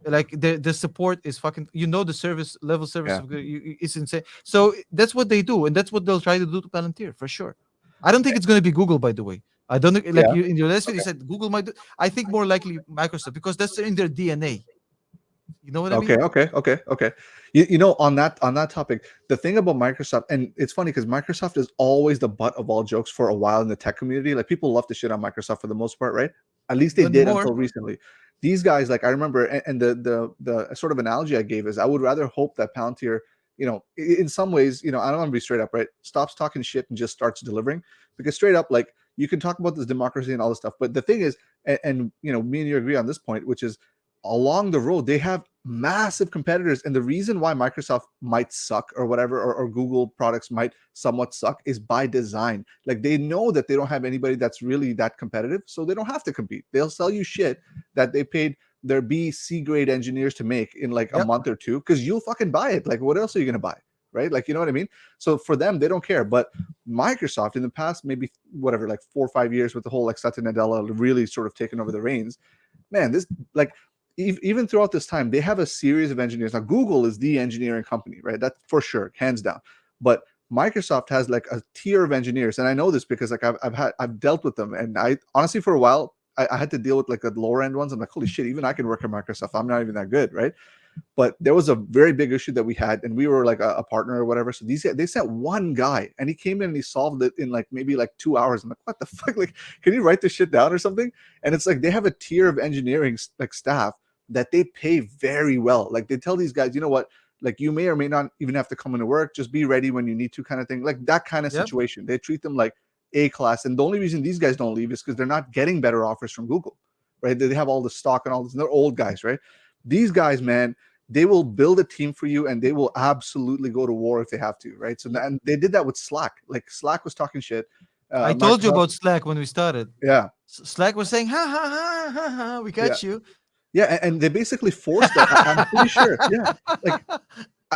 Like the support is fucking, the service level service Yeah, of it's insane. So that's what they do, and that's what they'll try to do to Palantir for sure. I don't think it's going to be Google, by the way. I don't think, like yeah. you in your last video you Okay, said Google might do. I think more likely Microsoft, because that's in their DNA. You know what I okay, mean? okay, okay, okay. You know, on that topic, the thing about Microsoft, and it's funny because Microsoft is always the butt of all jokes for a while in the tech community. Like people love to shit on Microsoft for the most part, right? At least they Not did anymore. until recently. These guys, like I remember, and the sort of analogy I gave is I would rather hope that Palantir, in some ways, I don't want to be straight up, right? Stops talking shit and just starts delivering. Because straight up, like you can talk about this democracy and all this stuff, but the thing is, and me and you agree on this point, which is along the road they have massive competitors, and the reason why Microsoft might suck or whatever, or Google products might somewhat suck, is by design. Like they know that they don't have anybody that's really that competitive, so they don't have to compete. They'll sell you shit that they paid their B C grade engineers to make in like a Yep. month or two, because you'll fucking buy it. Like what else are you going to buy, right? Like, you know what I mean? So for them, they don't care. But Microsoft in the past, maybe whatever, like 4 or 5 years, with the whole like Satya Nadella really sort of taking over the reins, man, this, like, even throughout this time, they have a series of engineers. Now, Google is the engineering company, right? That's for sure, hands down. But Microsoft has like a tier of engineers, and I know this because like I've dealt with them, and I honestly for a while I had to deal with like the lower end ones. I'm like, holy shit, even I can work at Microsoft. I'm not even that good, right? But there was a very big issue that we had, and we were like a partner or whatever. So they sent one guy, and he came in and he solved it in like maybe like 2 hours. I'm like, what the fuck? Like, can you write this shit down or something? And it's like they have a tier of engineering like staff that they pay very well. Like they tell these guys, you know what? Like you may or may not even have to come into work. Just be ready when you need to, kind of thing. Like that kind of Yep. situation. They treat them like A class. And the only reason these guys don't leave is because they're not getting better offers from Google, right? They have all the stock and all this. And they're old guys, right? These guys, man, they will build a team for you, and they will absolutely go to war if they have to, right? So, and they did that with Slack. Like Slack was talking shit. I told you Microsoft, about Slack when we started. yeah, Slack was saying, ha ha ha ha ha, we yeah, got you. yeah, and they basically forced that. I'm pretty sure, yeah. Like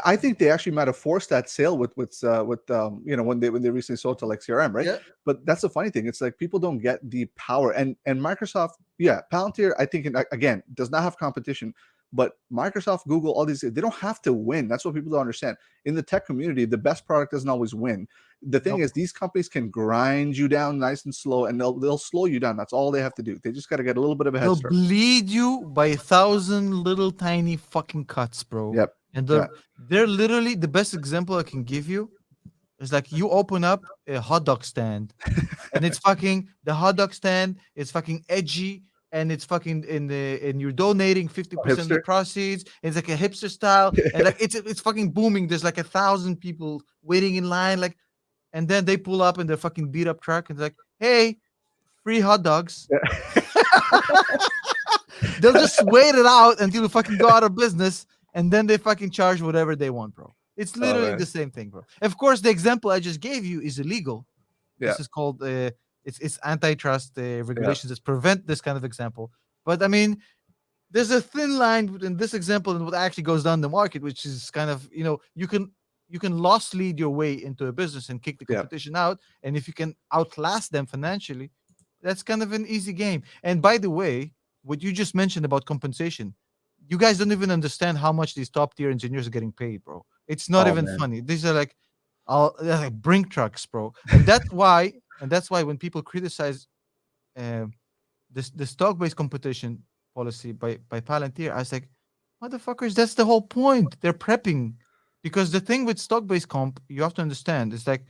I think they actually might have forced that sale with when they recently sold to like CRM, right? Yeah. But that's the funny thing. It's like people don't get the power, and Microsoft, yeah, Palantir, I think, again, does not have competition. But Microsoft, Google, all these, they don't have to win. That's what people don't understand. In the tech community, the best product doesn't always win. The thing Nope. is, these companies can grind you down nice and slow, and they'll slow you down. That's all they have to do. They just got to get a little bit of a head They'll start. bleed you by 1,000 little tiny fucking cuts, bro. Yep. And Yeah. they're literally the best example I can give you is like you open up a hot dog stand and it's fucking the hot dog stand is fucking edgy and it's fucking and you're donating 50% of the Hipster. proceeds. It's like a hipster style and like it's fucking booming. There's like 1,000 people waiting in line, like, and then they pull up in their fucking beat up truck and it's like, hey, free hot dogs. Yeah. They'll just wait it out until you fucking go out of business, and then they fucking charge whatever they want, bro. It's Oh literally the man. same thing, bro. Of course, the example I just gave you is illegal. Yeah. This is called it's antitrust Yeah. regulations that prevent this kind of example. But I mean, there's a thin line between this example and what actually goes down the market, which is kind of you can loss lead your way into a business and kick the Yeah. competition out, and if you can outlast them financially, that's kind of an easy game. And by the way, what you just mentioned about compensation, you guys don't even understand how much these top tier engineers are getting paid, bro. It's not Oh even man. funny. These are like, they're like brink trucks, bro. And that's why when people criticize um the stock based competition policy by Palantir, I was like, motherfuckers, that's the whole point. They're prepping, because the thing with stock based comp, you have to understand, is like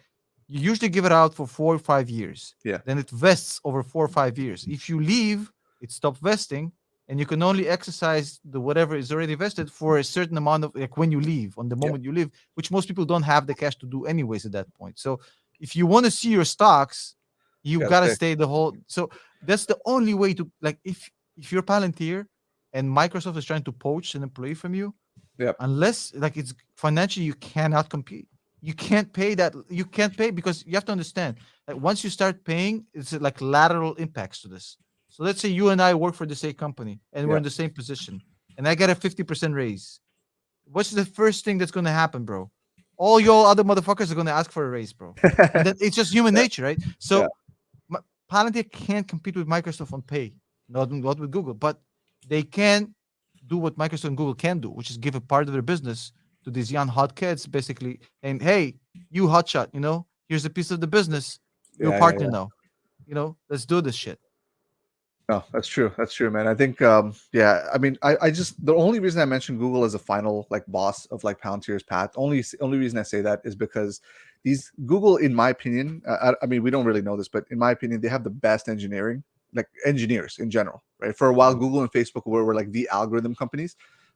you usually give it out for 4 or 5 years, Yeah. then it vests over 4 or 5 years. If you leave, it stops vesting, and you can only exercise the whatever is already vested for a certain amount of, like, when you leave, on the Yeah. moment you leave, which most people don't have the cash to do anyways at that point. So if you want to see your stocks, you Gotta gotta stay. stay the whole. So that's the only way to, like, if you're Palantir and Microsoft is trying to poach an employee from you, Yep. unless like it's financially you cannot compete. You can't pay that. You can't pay because you have to understand that once you start paying, it's like lateral impacts to this. So let's say you and I work for the same company and we're Yeah. in the same position, and I get a 50% raise. What's the first thing that's gonna happen, bro? All your other motherfuckers are gonna ask for a raise, bro. And then it's just human Yeah. nature, right? Yeah. So Palantir can't compete with Microsoft on pay, not with Google, but they can do what Microsoft and Google can do, which is give a part of their business to these young hot kids, basically. And hey, you hotshot, here's a piece of the business. You're a Yeah. Yeah. partner Yeah. now. Let's do this shit. No, that's true. That's true, man. I think, yeah. I mean, I just the only reason I mentioned Google as a final like boss of like Palantir's path. Only reason I say that is because these Google, in my opinion, I mean, we don't really know this, but in my opinion, they have the best engineering, like engineers in general, right? For a while, Google and Facebook were like the algorithm companies,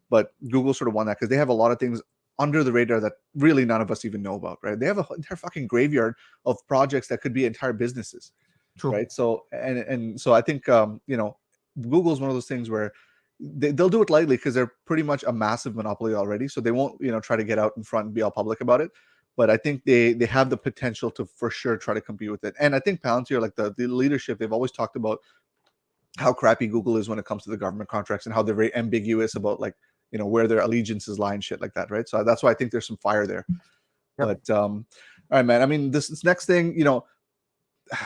but Google sort of won that because they have a lot of things under the radar that really none of us even know about, right? They have an entire fucking graveyard of projects that could be entire businesses, True. right? So and so I think Google is one of those things where they'll do it lightly because they're pretty much a massive monopoly already, so they won't try to get out in front and be all public about it. But I think they have the potential to for sure try to compete with it. And I think Palantir, like the leadership, they've always talked about how crappy Google is when it comes to the government contracts and how they're very ambiguous about like where their allegiances lie and shit like that, right? So that's why I think there's some fire there. Yep. But all right, man. I mean, this next thing,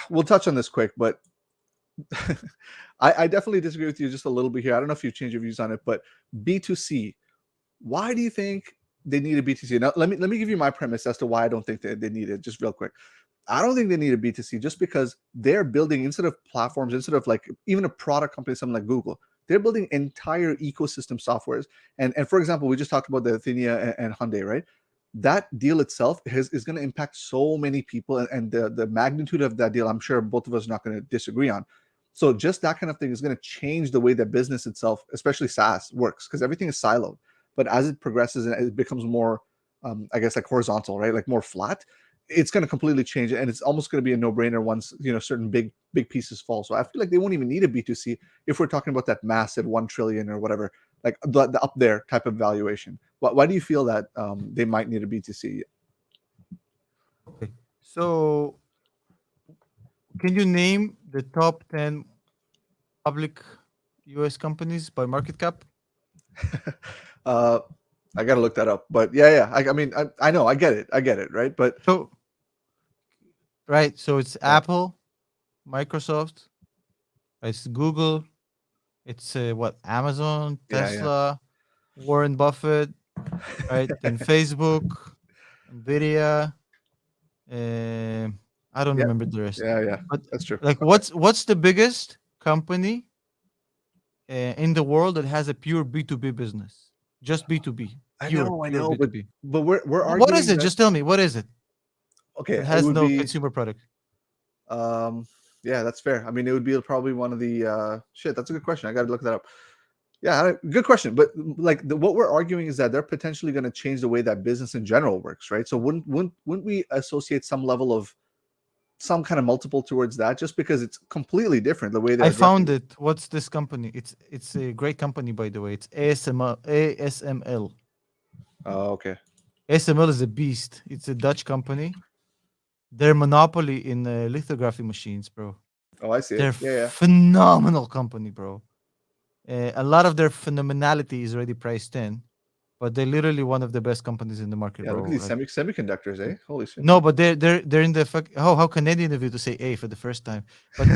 we'll touch on this quick, but I definitely disagree with you just a little bit here. I don't know if you've changed your views on it, but B2C, why do you think they need a B2C? Now, let me give you my premise as to why I don't think they need it, just real quick. I don't think they need a B2C just because they're building, instead of platforms, instead of like even a product company, something like Google, they're building entire ecosystem softwares. And for example, we just talked about the Athenia and Hyundai, right? That deal itself is going to impact so many people, and the magnitude of that deal, I'm sure both of us are not going to disagree on. So just that kind of thing is going to change the way that business itself, especially SaaS, works because everything is siloed. But as it progresses and it becomes more, I guess, like horizontal, right, like more flat, it's going to completely change it, and it's almost going to be a no-brainer once certain big pieces fall. So I feel like they won't even need a B2C if we're talking about that massive 1 trillion or whatever, like the up there type of valuation. Why do you feel that they might need a B2C? Okay. So can you name the top 10 public US companies by market cap? uh, I got to look that up, but yeah. I mean, I know, I get it, right? But So, right. So it's yeah, Apple, Microsoft, it's Google, it's what, Amazon, yeah. Tesla, Warren Buffett, right? Then Facebook, Nvidia. I don't Yeah, remember the rest. yeah. But That's true. like, Okay. what's the biggest company in the world that has a pure B2B business? Just B2B, I pure know, but B2B. we're What is arguing it? that. Just tell me, what is it? Okay, That it has would no be. consumer product. Yeah, that's fair. I mean, it would be probably one of the shit. That's a good question. I got to look that up. Yeah, good question. But like what we're arguing is that they're potentially going to change the way that business in general works, right? So wouldn't we associate some level of some kind of multiple towards that just because it's completely different the way they're I addressing found it? it. What's this company? It's a great company, by the way. It's ASML. ASML. Oh, okay. ASML is a beast. It's a Dutch company. They're monopoly in lithography machines, bro. Oh, I see it. They're Yeah. phenomenal company, bro. A lot of their phenomenality is already priced in, but they're literally one of the best companies in the market, Yeah, look bro. at these Like, semiconductors, eh? Holy shit. no, but they're in the fuck. Oh, how Canadian of you to say A for the first time? But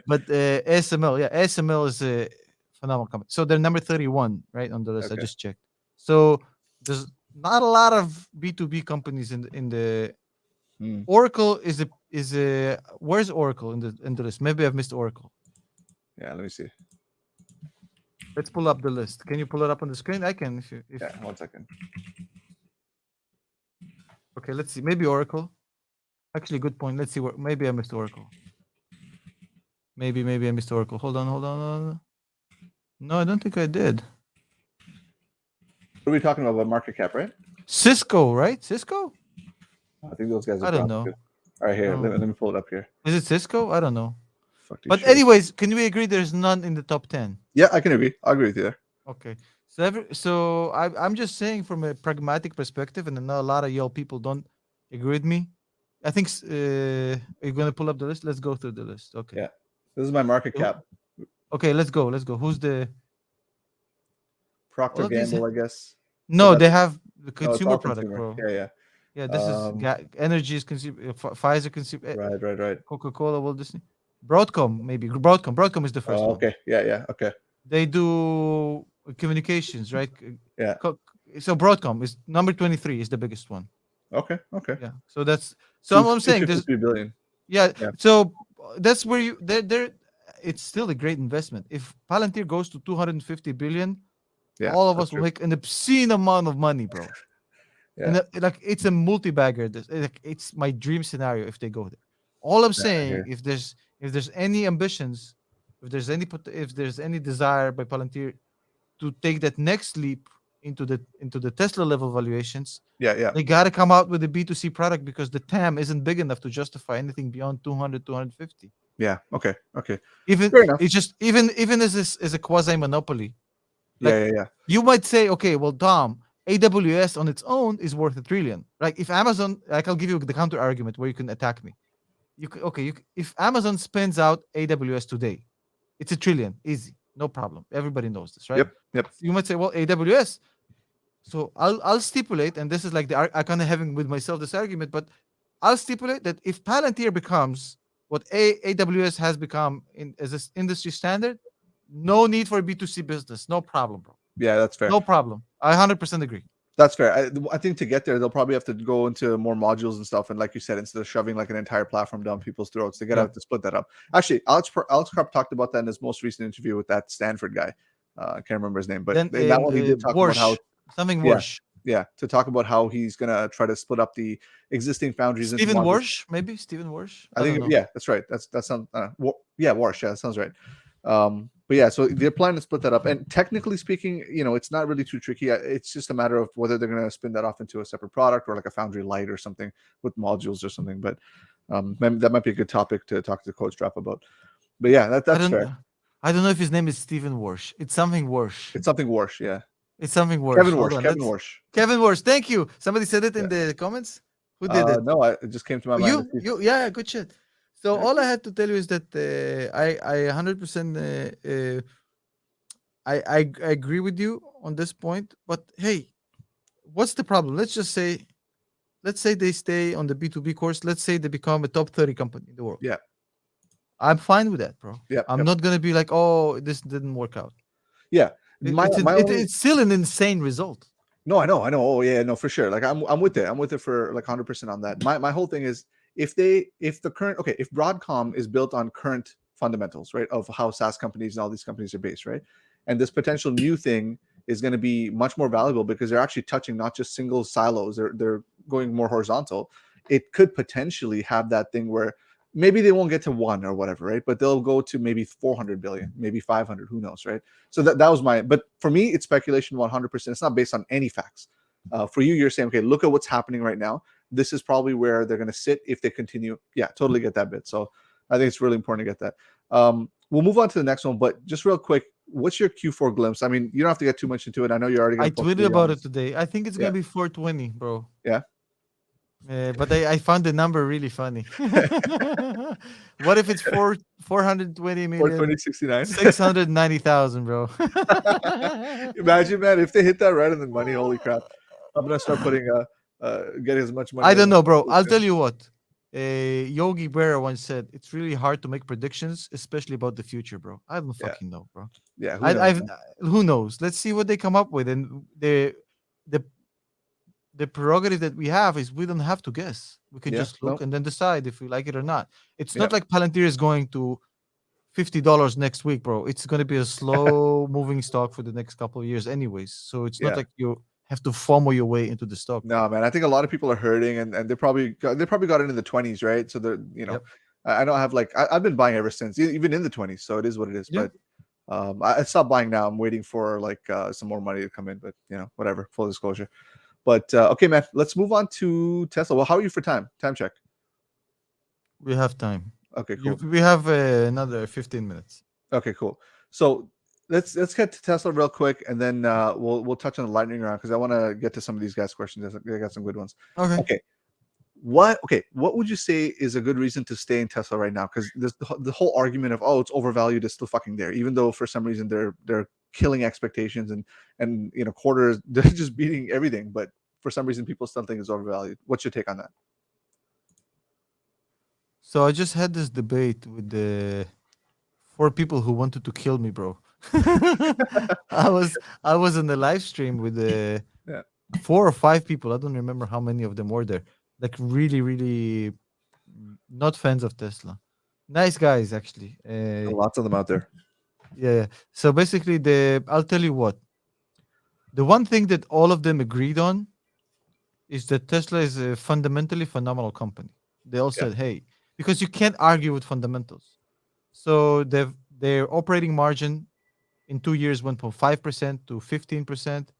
but ASML, yeah, ASML is a phenomenal company. So they're number 31, right, on the list. I Okay. just checked. So there's not a lot of B2B companies in the Hmm. Oracle is a where's Oracle in the list? Maybe I've missed Oracle. Yeah, let me see. Let's pull up the list. Can you pull it up on the screen? I can if Yeah, 1 second. okay, let's see. Maybe Oracle. Actually, good point. Let's see where maybe I missed Oracle. Maybe I missed Oracle. Hold on. No, I don't think I did. What are we talking about market cap, right? Cisco, right? Cisco? I think those guys are I don't probably know. good. All right, here, Oh. let me pull it up here. Is it Cisco? I don't know. Fuck these But shares. anyways, can we agree there's none in the top 10? Yeah, I can agree. I agree with you there. Okay. So I'm just saying from a pragmatic perspective, and I know a lot of y'all people don't agree with me. I think you're gonna pull up the list. Let's go through the list. Okay. Yeah, this is my market Who- cap. Okay, let's go. Let's go. Who's the all Procter of these? Gamble, I guess. Oh, No, that's they have the no, it's consumer all product, consumer. bro. Yeah, yeah. Yeah, this is energy is consumer. Pfizer consumer. Right, right, right. Coca Cola, Walt Disney, Broadcom maybe. Broadcom. Broadcom is the first Oh, one. okay. Yeah, yeah. Okay. They do communications, right? Yeah. Co- So Broadcom is number 23 is the biggest one. Okay. Okay. Yeah. So that's so Two I'm two saying fifty there's three billion. yeah. Yeah. So that's where you there. It's still a great investment. If Palantir goes to 250 billion, Yeah. all of That's us will true. make an obscene amount of money, bro. Yeah. And like it's a multi-bagger. Like, it's my dream scenario if they go there. All I'm Yeah. I saying, hear. if there's any ambitions, if there's any desire by Palantir to take that next leap into the Tesla level valuations, Yeah. Yeah. they got to come out with a B2C product because the TAM isn't big enough to justify anything beyond 200, 250. Yeah. Okay. Okay. Even Fair enough. it's just even as a quasi monopoly, Yeah. like Yeah. Yeah. you might say, okay, well, Dom, AWS on its own is worth a trillion. Like if Amazon, like I'll give you the counter argument where you can attack me. If Amazon spins out AWS today, it's a trillion, easy, no problem. Everybody knows this, right? Yep. Yep. You might say, well, AWS. So I'll stipulate, and this is like I kind of having with myself this argument, but I'll stipulate that if Palantir becomes what AWS has become as an industry standard, no need for a B2C business, no problem, bro. Yeah. That's fair. No problem. I 100% agree. That's fair. I think to get there, they'll probably have to go into more modules and stuff. And like you said, instead of shoving like an entire platform down people's throats, they got to Yeah. have to split that up. Actually, Alex Karp talked about that in his most recent interview with that Stanford guy. I can't remember his name, but Then in that one, he did talk about how, Warsh, something yeah, Warsh. yeah, to talk about how he's gonna try to split up the existing foundries into Stephen modules. Warsh, maybe Stephen Warsh. I I don't think, know. yeah, that's right. That sounds, yeah, Warsh, yeah, that sounds right. But yeah, so they're planning to split that up. And technically speaking, it's not really too tricky. It's just a matter of whether they're going to spin that off into a separate product or like a Foundry Lite or something with modules or something. But that might be a good topic to talk to Coach Drop about. But yeah, I that's don't. fair. I don't know if his name is Stephen Warsh. It's something Warsh. It's something Warsh, yeah. It's something Warsh. Kevin Hold Warsh, on. Kevin Let's Warsh. Kevin Warsh. Thank you. Somebody said it Yeah. in the comments. Who did it? No, it just came to my Oh, mind. yeah, good shit. So Yeah. all I had to tell you is that I 100% I agree with you on this point. But hey, what's the problem? Let's say they stay on the B2B course. Let's say they become a top 30 company in the world. Yeah. I'm fine with that, bro. Yeah. I'm not gonna be like, oh, this didn't work out. Yeah. My only It's still an insane result. No, I know. Oh yeah, no, for sure. Like I'm with it. I'm with it for like 100% on that. My whole thing is if Broadcom is built on current fundamentals, right, of how SaaS companies and all these companies are based, right, and this potential new thing is going to be much more valuable because they're actually touching not just single silos, they're going more horizontal. It could potentially have that thing where maybe they won't get to one or whatever, right, but they'll go to maybe 400 billion, maybe 500, who knows, right? So that was but for me, it's speculation 100%. It's not based on any facts. For you, you're saying, okay, look at what's happening right now. This is probably where they're going to sit if they continue. Yeah, totally get that bit. So I think it's really important to get that. We'll move on to the next one, but just real quick, what's your Q4 glimpse? I mean, you don't have to get too much into it. I know you're already going I to post tweeted about it today. I think it's gonna be 420, bro. Yeah. But I found the number really funny. What if it's 420 million 420.69. 690,000, bro? Imagine, man, if they hit that right in the money, holy crap. I'm going to start putting, getting as much money. I don't know, bro. I'll tell you what. Yogi Berra once said, "It's really hard to make predictions, especially about the future, bro." I don't fucking know, bro. Yeah, Who knows? Let's see what they come up with, and the prerogative that we have is we don't have to guess. We can just look and then decide if we like it or not. It's not like Palantir is going to $50 next week, bro. It's going to be a slow moving stock for the next couple of years, anyways. So it's not like you have to FOMO your way into the stock. No, man. I think a lot of people are hurting, and they probably got it in the 20s, right? So they're I don't have I've been buying ever since, even in the 20s. So it is what it is. But I stopped buying now. I'm waiting for some more money to come in, but whatever. Full disclosure. But okay, man, let's move on to Tesla. Well, how are you for time? Time check. We have time. Okay, cool. We have another 15 minutes. Okay, cool. So let's get to Tesla real quick, and then we'll touch on the lightning round because I want to get to some of these guys' questions. I got some good ones. Okay. Okay, what would you say is a good reason to stay in Tesla right now? Because the whole argument of, oh, it's overvalued is still fucking there, even though for some reason they're killing expectations, and quarters they're just beating everything, but for some reason people still think it's overvalued. What's your take on that? So I just had this debate with the four people who wanted to kill me, bro. I was in the live stream with the Yeah, four or five people. I don't remember how many of them were there. Like really, really not fans of Tesla. Nice guys, actually. lots of them out there. Yeah. Yeah. So basically, I'll tell you what. The one thing that all of them agreed on is that Tesla is a fundamentally phenomenal company. They all Yeah, said, "Hey," because you can't argue with fundamentals. So their operating margin in 2 years went from 5% to 15%.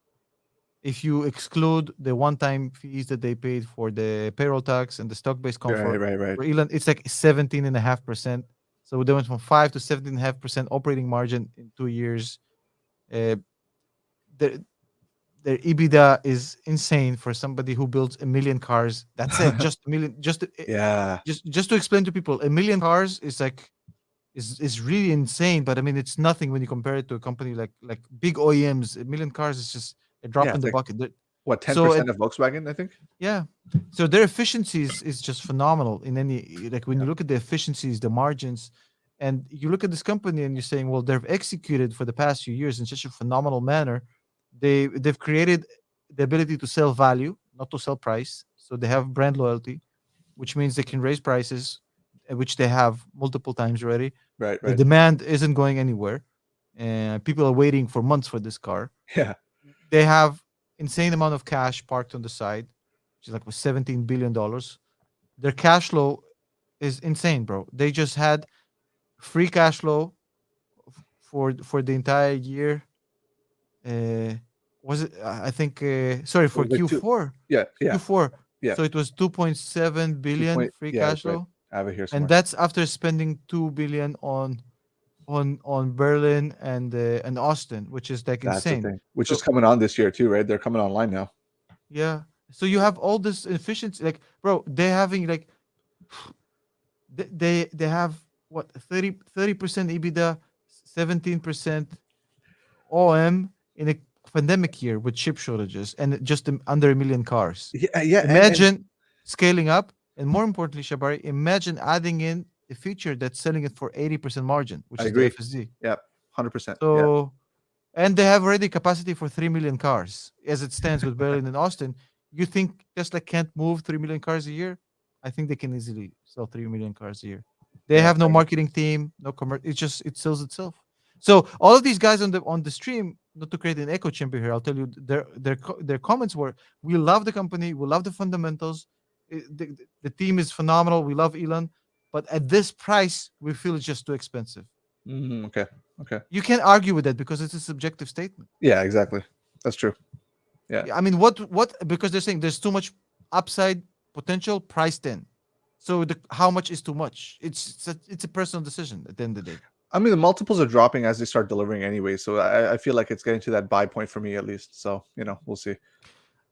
If you exclude the one-time fees that they paid for the payroll tax and the stock-based comp right. for Elon, it's like 17.5%. So they went from 5 to 17.5% operating margin in 2 years. Uh, their their EBITDA is insane for somebody who builds a million cars. That's it, just a million. Yeah, Just to explain to people, a million cars is like is really insane. But I mean, it's nothing when you compare it to a company like big OEMs. A million cars is just a drop yeah. in It's the like bucket. what, ten So percent of Volkswagen, I think. yeah, so their efficiency is just phenomenal in any like when Yeah, you look at the efficiencies, the margins, and you look at this company and you're saying, well, they've executed for the past few years in such a phenomenal manner. They've created the ability to sell value, not to sell price. So they have brand loyalty, which means they can raise prices, which they have multiple times already. The right. demand isn't going anywhere, and people are waiting for months for this car. Yeah, They have insane amount of cash parked on the side, which is like with $17 billion. Their cash flow is insane, bro. They just had free cash flow for the entire year. Uh, was it? I think. Sorry, it for was like two. Q4. Yeah, yeah, Q4. yeah. So it was 2.7 Two billion point. free Yeah, cash that's right. flow, I have it here and somewhere. that's after spending 2 billion on Berlin and Austin, which is like That's the insane. thing, which is So coming on this year too, right? They're coming online now. yeah. So you have all this efficiency, like, bro. They having like they have what 30% EBITDA, 17% OM in a pandemic year with chip shortages and just under a million cars. Yeah, and Imagine scaling up, and more importantly, Shabari, imagine adding in a feature that's selling it for 80% margin, which I is the agree. FSD. Yeah, 100%. Yeah, So, and they have already capacity for 3 million cars as it stands with Berlin and Austin. You think Tesla can't move 3 million cars a year? I think they can easily sell 3 million cars a year. They yeah, have no I agree. marketing team, no commercial. It sells itself. So all of these guys on the stream, not to create an echo chamber here, I'll tell you their comments were: we love the company, we love the fundamentals, the team is phenomenal, we love Elon, but at this price, we feel it's just too expensive. Okay, okay. You can't argue with that because it's a subjective statement. Yeah, exactly. That's true. Yeah. Yeah, I mean, what? Because they're saying there's too much upside potential priced in. So how much is too much? It's a personal decision at the end of the day. I mean, the multiples are dropping as they start delivering anyway, so I feel like it's getting to that buy point for me at least. So we'll see.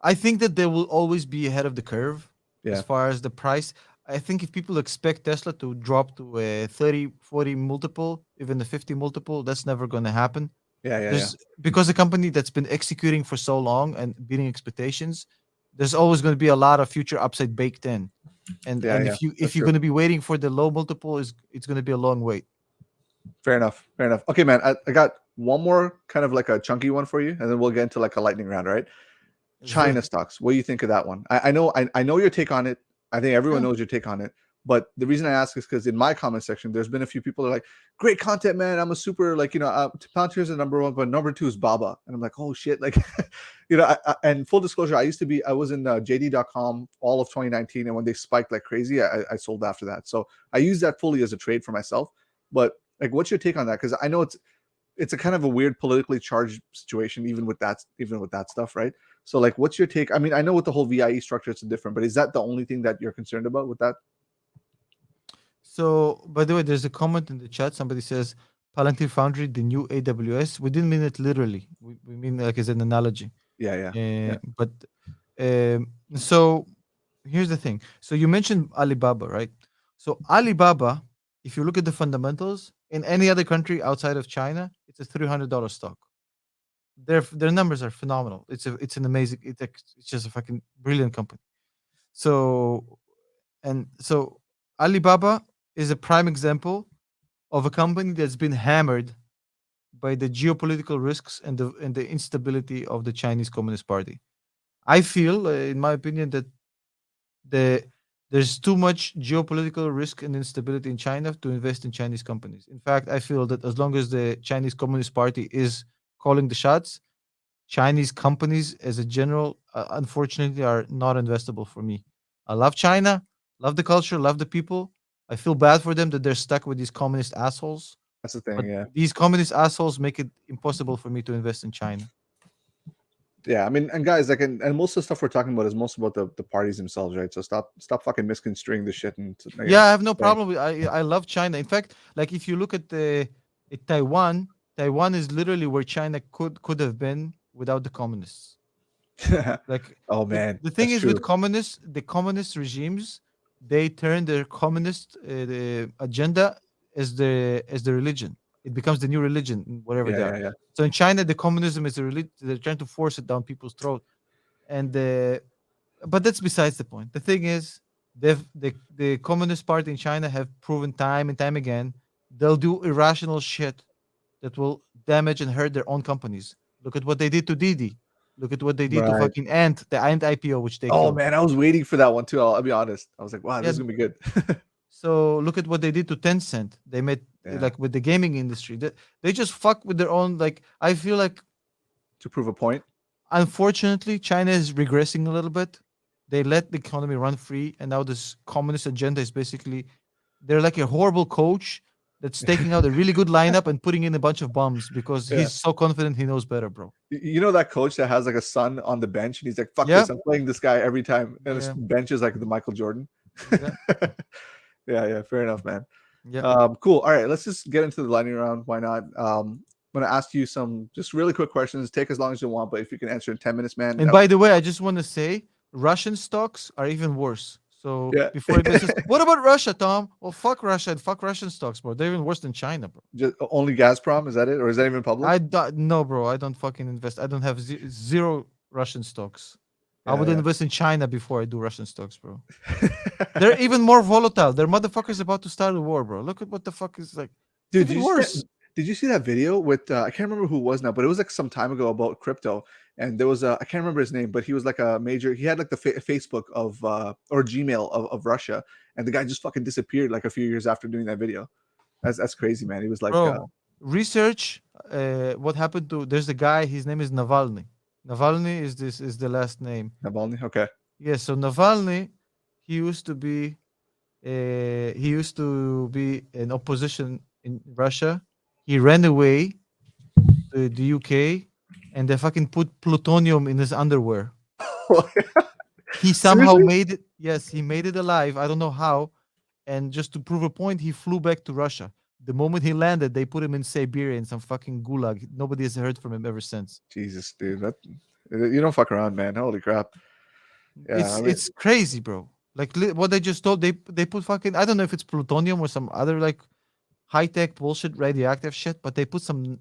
I think that they will always be ahead of the curve as Yeah, far as the price. I think if people expect Tesla to drop to a 30, 40 multiple, even a 50 multiple, that's never going to happen. yeah. There's because a company that's been executing for so long and beating expectations, there's always going to be a lot of future upside baked in. And Yeah. if That's you're true. going to be waiting for the low multiple, is it's going to be a long wait. Fair enough. Fair enough. Okay, man. I got one more kind of like a chunky one for you, and then we'll get into like a lightning round. All right. So, China stocks. What do you think of that one? I know your take on it. I think everyone yeah. knows your take on it. But the reason I ask is because in my comment section, there's been a few people that are like, "Great content, man. I'm a super like Palantir is the number one, but number two is Baba." And I'm like, "Oh shit!" Like, and full disclosure, I was in JD.com all of 2019, and when they spiked like crazy, I sold after that. So I use that fully as a trade for myself. But like, what's your take on that? Because I know it's a kind of a weird politically charged situation, even with that stuff, right? So like, what's your take? I mean, I know with the whole VIE structure, it's different, but is that the only thing that you're concerned about with that? So, by the way, there's a comment in the chat. Somebody says Palantir Foundry, the new AWS. We didn't mean it literally. We mean like as an analogy. Yeah, yeah, yeah. But so here's the thing. So you mentioned Alibaba, right? So Alibaba, if you look at the fundamentals in any other country outside of China, it's a $300 stock. Their numbers are phenomenal. It's an amazing. It's just a fucking brilliant company. So so Alibaba is a prime example of a company that's been hammered by the geopolitical risks and the instability of the Chinese Communist Party. I feel, in my opinion, that the there's too much geopolitical risk and instability in China to invest in Chinese companies. In fact, I feel that as long as the Chinese Communist Party is calling the shots, Chinese companies, as a general, unfortunately, are not investable for me. I love China, love the culture, love the people. I feel bad for them that they're stuck with these communist assholes. That's the But thing. Yeah, these communist assholes make it impossible for me to invest in China. yeah. I mean, and guys, like, and most of the stuff we're talking about is most about the parties themselves, right? So stop fucking misconstruing the shit and Yeah, I have no saying. problem with. I love China. In fact, like if you look at the at Taiwan, Taiwan is literally where China could have been without the communists. Like Oh the, man, the thing that's is with true. communists, the communist regimes, they turn their communist the agenda as the religion. It becomes the new religion wherever Yeah, they are. yeah, yeah. So in China, the communism is a religion. They're trying to force it down people's throat, and but that's besides the point. The thing is, the Communist Party in China have proven time and time again they'll do irrational shit that will damage and hurt their own companies. Look at what they did to Didi. Look at what they did to Right. fucking Ant, the Ant IPO, which they Oh killed. man, I was waiting for that one too. I'll be honest. I was like, wow, this Yeah. is gonna be good. So look at what they did to Tencent. They made Yeah, like with the gaming industry. They just fuck with their own. Like I feel like to prove a point. unfortunately, China is regressing a little bit. They let the economy run free, and now this communist agenda is basically they're like a horrible coach that's taking out a really good lineup and putting in a bunch of bums because Yeah. he's so confident he knows better, bro. You know that coach that has like a son on the bench and he's like, fuck Yeah, this, I'm playing this guy every time. And his yeah, bench is like the Michael Jordan. yeah, Yeah, yeah, fair enough, man. yeah. Cool. All right, let's just get into the lightning round. Why not? I'm gonna ask you some just really quick questions. Take as long as you want, but if you can answer in 10 minutes, man. And by the way, I just want to say Russian stocks are even worse. So Yeah. before anybody says, "What about Russia, Tom?" Well, fuck Russia and fuck Russian stocks, bro. They're even worse than China, bro. Just only Gazprom, is that it? Or is that even public? No, bro. I don't fucking invest. I don't have zero Russian stocks. I would Yeah, invest in China before I do Russian stocks, bro. They're even more volatile. They're motherfuckers about to start a war, bro. Look at what the fuck is like. It's Dude, even worse. did you see that video with I can't remember who it was now, but it was like some time ago about crypto, and there was a I can't remember his name, but he was like a major. He had like the Facebook of or Gmail of Russia, and the guy just fucking disappeared like a few years after doing that video. That's crazy, man. He was like Bro, research what happened to there's a guy, his name is Navalny. Navalny is the last name. Navalny. Okay. Yes, so Navalny, he used to be in opposition in Russia. He ran away to the UK and they fucking put plutonium in his underwear. He somehow Seriously? made it. Yes, he made it alive. I don't know how. And just to prove a point, he flew back to Russia. The moment he landed, they put him in Siberia in some fucking gulag. Nobody has heard from him ever since. Jesus, dude, that you don't fuck around, man. Holy crap. Yeah, I mean, It's crazy, bro. Like what they just told, they put fucking I don't know if it's plutonium or some other like high tech bullshit radioactive shit, but they put some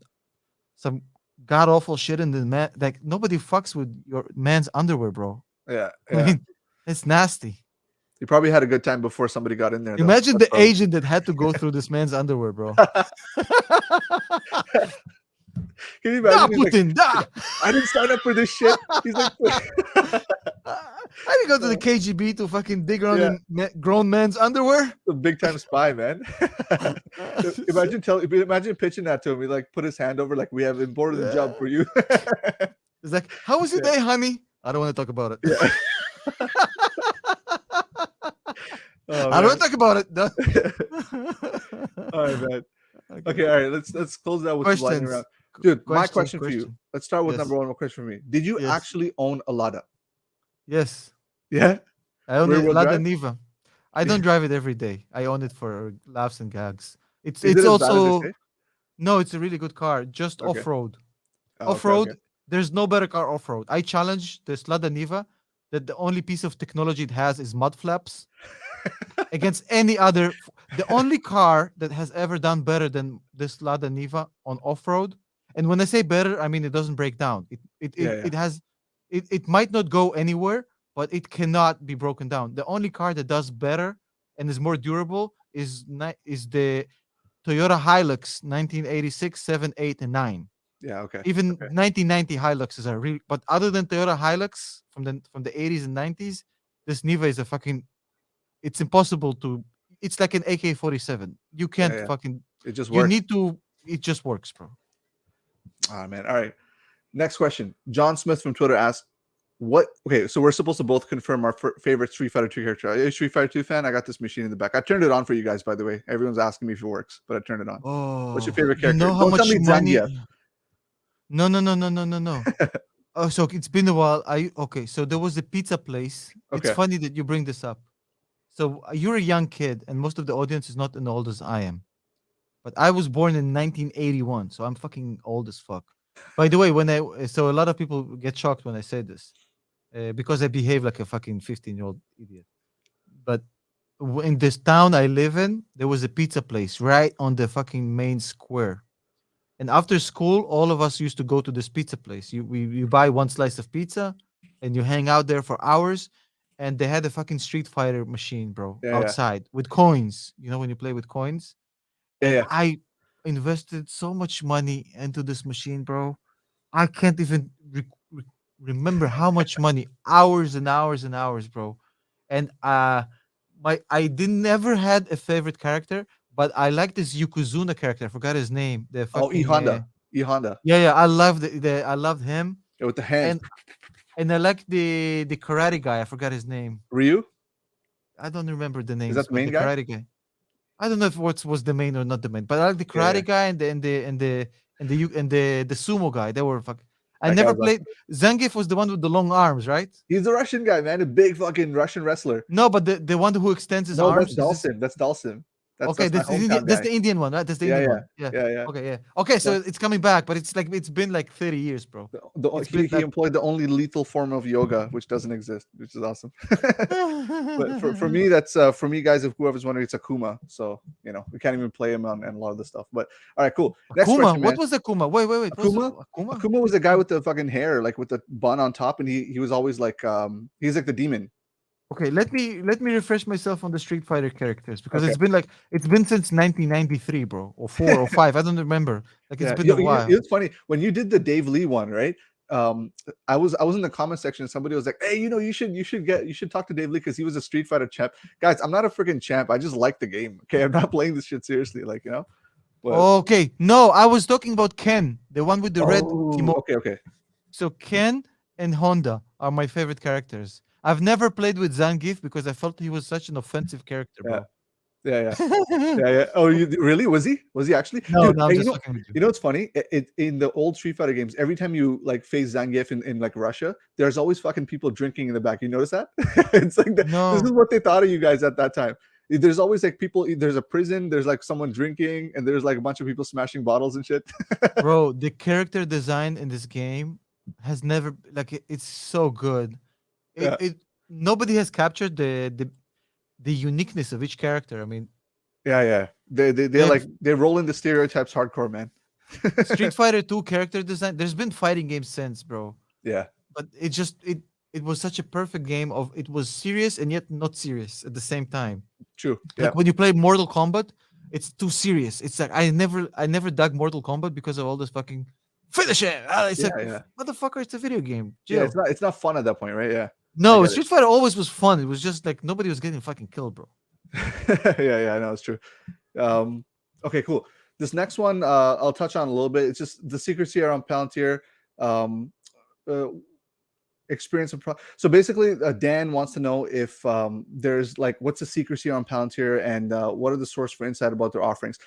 god awful shit in the man. Like nobody fucks with your man's underwear, bro. yeah, I yeah. mean, it's nasty. You probably had a good time before somebody got in there, though. Imagine That's the probably. agent that had to go through this man's underwear, bro. Can you Da imagine? He's like, Putin, da. I didn't sign up for this shit. He's like, I didn't go to the KGB to fucking dig around yeah, in grown man's underwear. a big time spy, man. Imagine pitching that to him. He like put his hand over, like we have imported the job for you. It's like, how was your Yeah. day, honey? I don't want to talk about it. Yeah. Oh, I don't man. want to talk about it. All right, man. Okay, all right. Let's close that with the lightning Questions. round. Dude, my Question, question for you. question. Let's start with Yes, number one question for me. Did you yes, actually own a Lada? yes. Yeah, I own rear a wheel Lada drive. Niva. I don't drive it every day. I own it for laughs and gags. It's Is it it's as bad as they also say? no, it's a really good car. Just Okay. off road. Off Okay. Okay. road, there's no better car off road. I challenge this Lada Niva that the only piece of technology it has is mud flaps against any other. The only car that has ever done better than this Lada Niva on off road, and when I say better, I mean it doesn't break down. Yeah. Yeah. It has it might not go anywhere, but it cannot be broken down. The only car that does better and is more durable is the Toyota Hilux 1986, 7, 8, and 9. Yeah. Okay. Even Okay. 1990 Hiluxes are real, but other than Toyota Hilux from the 80s and 90s, this Niva is a fucking. It's impossible to. It's like an AK-47. You Yeah. can't Yeah. fucking. It just You works. need to. It just works, bro. Ah, man. All right. Next question. John Smith from Twitter asked, "What?" Okay, so we're supposed to both confirm our favorite Street Fighter 2 character. Are you a Street Fighter 2 fan? I got this machine in the back. I turned it on for you guys, by the way. Everyone's asking me if it works, but I turned it on. What's your Oh, favorite you character? know how Don't tell much me money? Zangief. No, no, no, no, no, no, no. Oh, so it's been a while. I okay. So there was a pizza place. It's Okay. funny that you bring this up. So you're a young kid, and most of the audience is not as old as I am. But I was born in 1981, so I'm fucking old as fuck. By the way, so a lot of people get shocked when I say this because I behave like a fucking 15-year-old idiot. But in this town I live in, there was a pizza place right on the fucking main square. And after school, all of us used to go to this pizza place. You buy one slice of pizza, and you hang out there for hours. And they had a fucking Street Fighter machine, bro, Yeah, yeah, outside with coins. You know when you play with coins. yeah, And yeah. I invested so much money into this machine, bro. I can't even remember how much money, hours and hours and hours, bro. And my I didn't never had a favorite character, but I like this Yokozuna character. I forgot his name. The Oh, E fucking Honda, E Honda, yeah, yeah. I loved the I loved him, yeah, with the hands. and I like the karate guy. I forgot his name. Ryu, I don't remember the is names, that the but main the guy? karate guy. I don't know if what was the main or not the main, but I like the Yeah, yeah. karate guy and the sumo guy. They were fuck. I That guy never was played. awesome. Zangief was the one with the long arms, right? He's a Russian guy, man. A big fucking Russian wrestler. No, but the one who extends his No, that's arms is this. Dawson. That's Dawson. Okay, That's my hometown That's guy. the Indian one, right? That's the Yeah, Indian yeah, one. Yeah. yeah, yeah. Okay, yeah. Okay, so That's it's coming back, but it's like it's been like 30 years, bro. It's he been he like employed the only lethal form of yoga, which doesn't exist, which is awesome. But for me, that's for me, guys. If whoever's wondering, it's Akuma. So we can't even play him on a lot of the stuff. But all right, cool. Next Akuma. question, What man. was Akuma? Wait. What's Akuma. Akuma? Akuma was the guy with the fucking hair, like with the bun on top, and he was always like he's like the demon. Okay, let me refresh myself on the Street Fighter characters because Okay. it's been since 1993, bro, or 4 or 5. I don't remember. Like it's Yeah, been a while. it's funny when you did the Dave Lee one, right? I was in the comment section and somebody was like, "Hey, you should talk to Dave Lee because he was a Street Fighter champ." Guys, I'm not a freaking champ. I just like the game. Okay, I'm not playing this shit seriously, But Okay, no, I was talking about Ken, the one with the red oh, kimono. okay, okay, So Ken and Honda are my favorite characters. I've never played with Zangief because I felt he was such an offensive character, yeah, bro. yeah, yeah. Yeah, yeah. Oh, you really? Was he? Was he actually? No, Dude, no, I'm hey, just fucking with you. you know what's funny? In the old Street Fighter games, every time you like face Zangief in like Russia, there's always fucking people drinking in the back. You notice that? It's like this is No, what they thought of you guys at that time. There's always like people. There's a prison. There's like someone drinking, and there's like a bunch of people smashing bottles and shit. bro, the character design in this game has never like it's so good. It Yeah, it nobody has captured the uniqueness of each character. I mean, yeah, yeah. They like they've they roll in the stereotypes hardcore, man. Street Fighter 2 character design. There's been fighting games since, bro, Yeah, but it was such a perfect game of it was serious and yet not serious at the same time. true. Yeah, Like when you play Mortal Kombat, it's too serious. It's like I never dug Mortal Kombat because of all this fucking finish it. It's yeah, like yeah, motherfucker, it's a video game. yeah. Chill. It's not fun at that point, right? Yeah, I No, get it. Street Fighter always was fun. It was just like nobody was getting fucking killed, bro. Yeah, yeah, I know it's true. Um, okay, cool. This next one, I'll touch on a little bit. It's just the secrecy around Palantir. Um, uh, experience of so basically Dan wants to know if there's like what's the secrecy on Palantir and what are the source for insight about their offerings.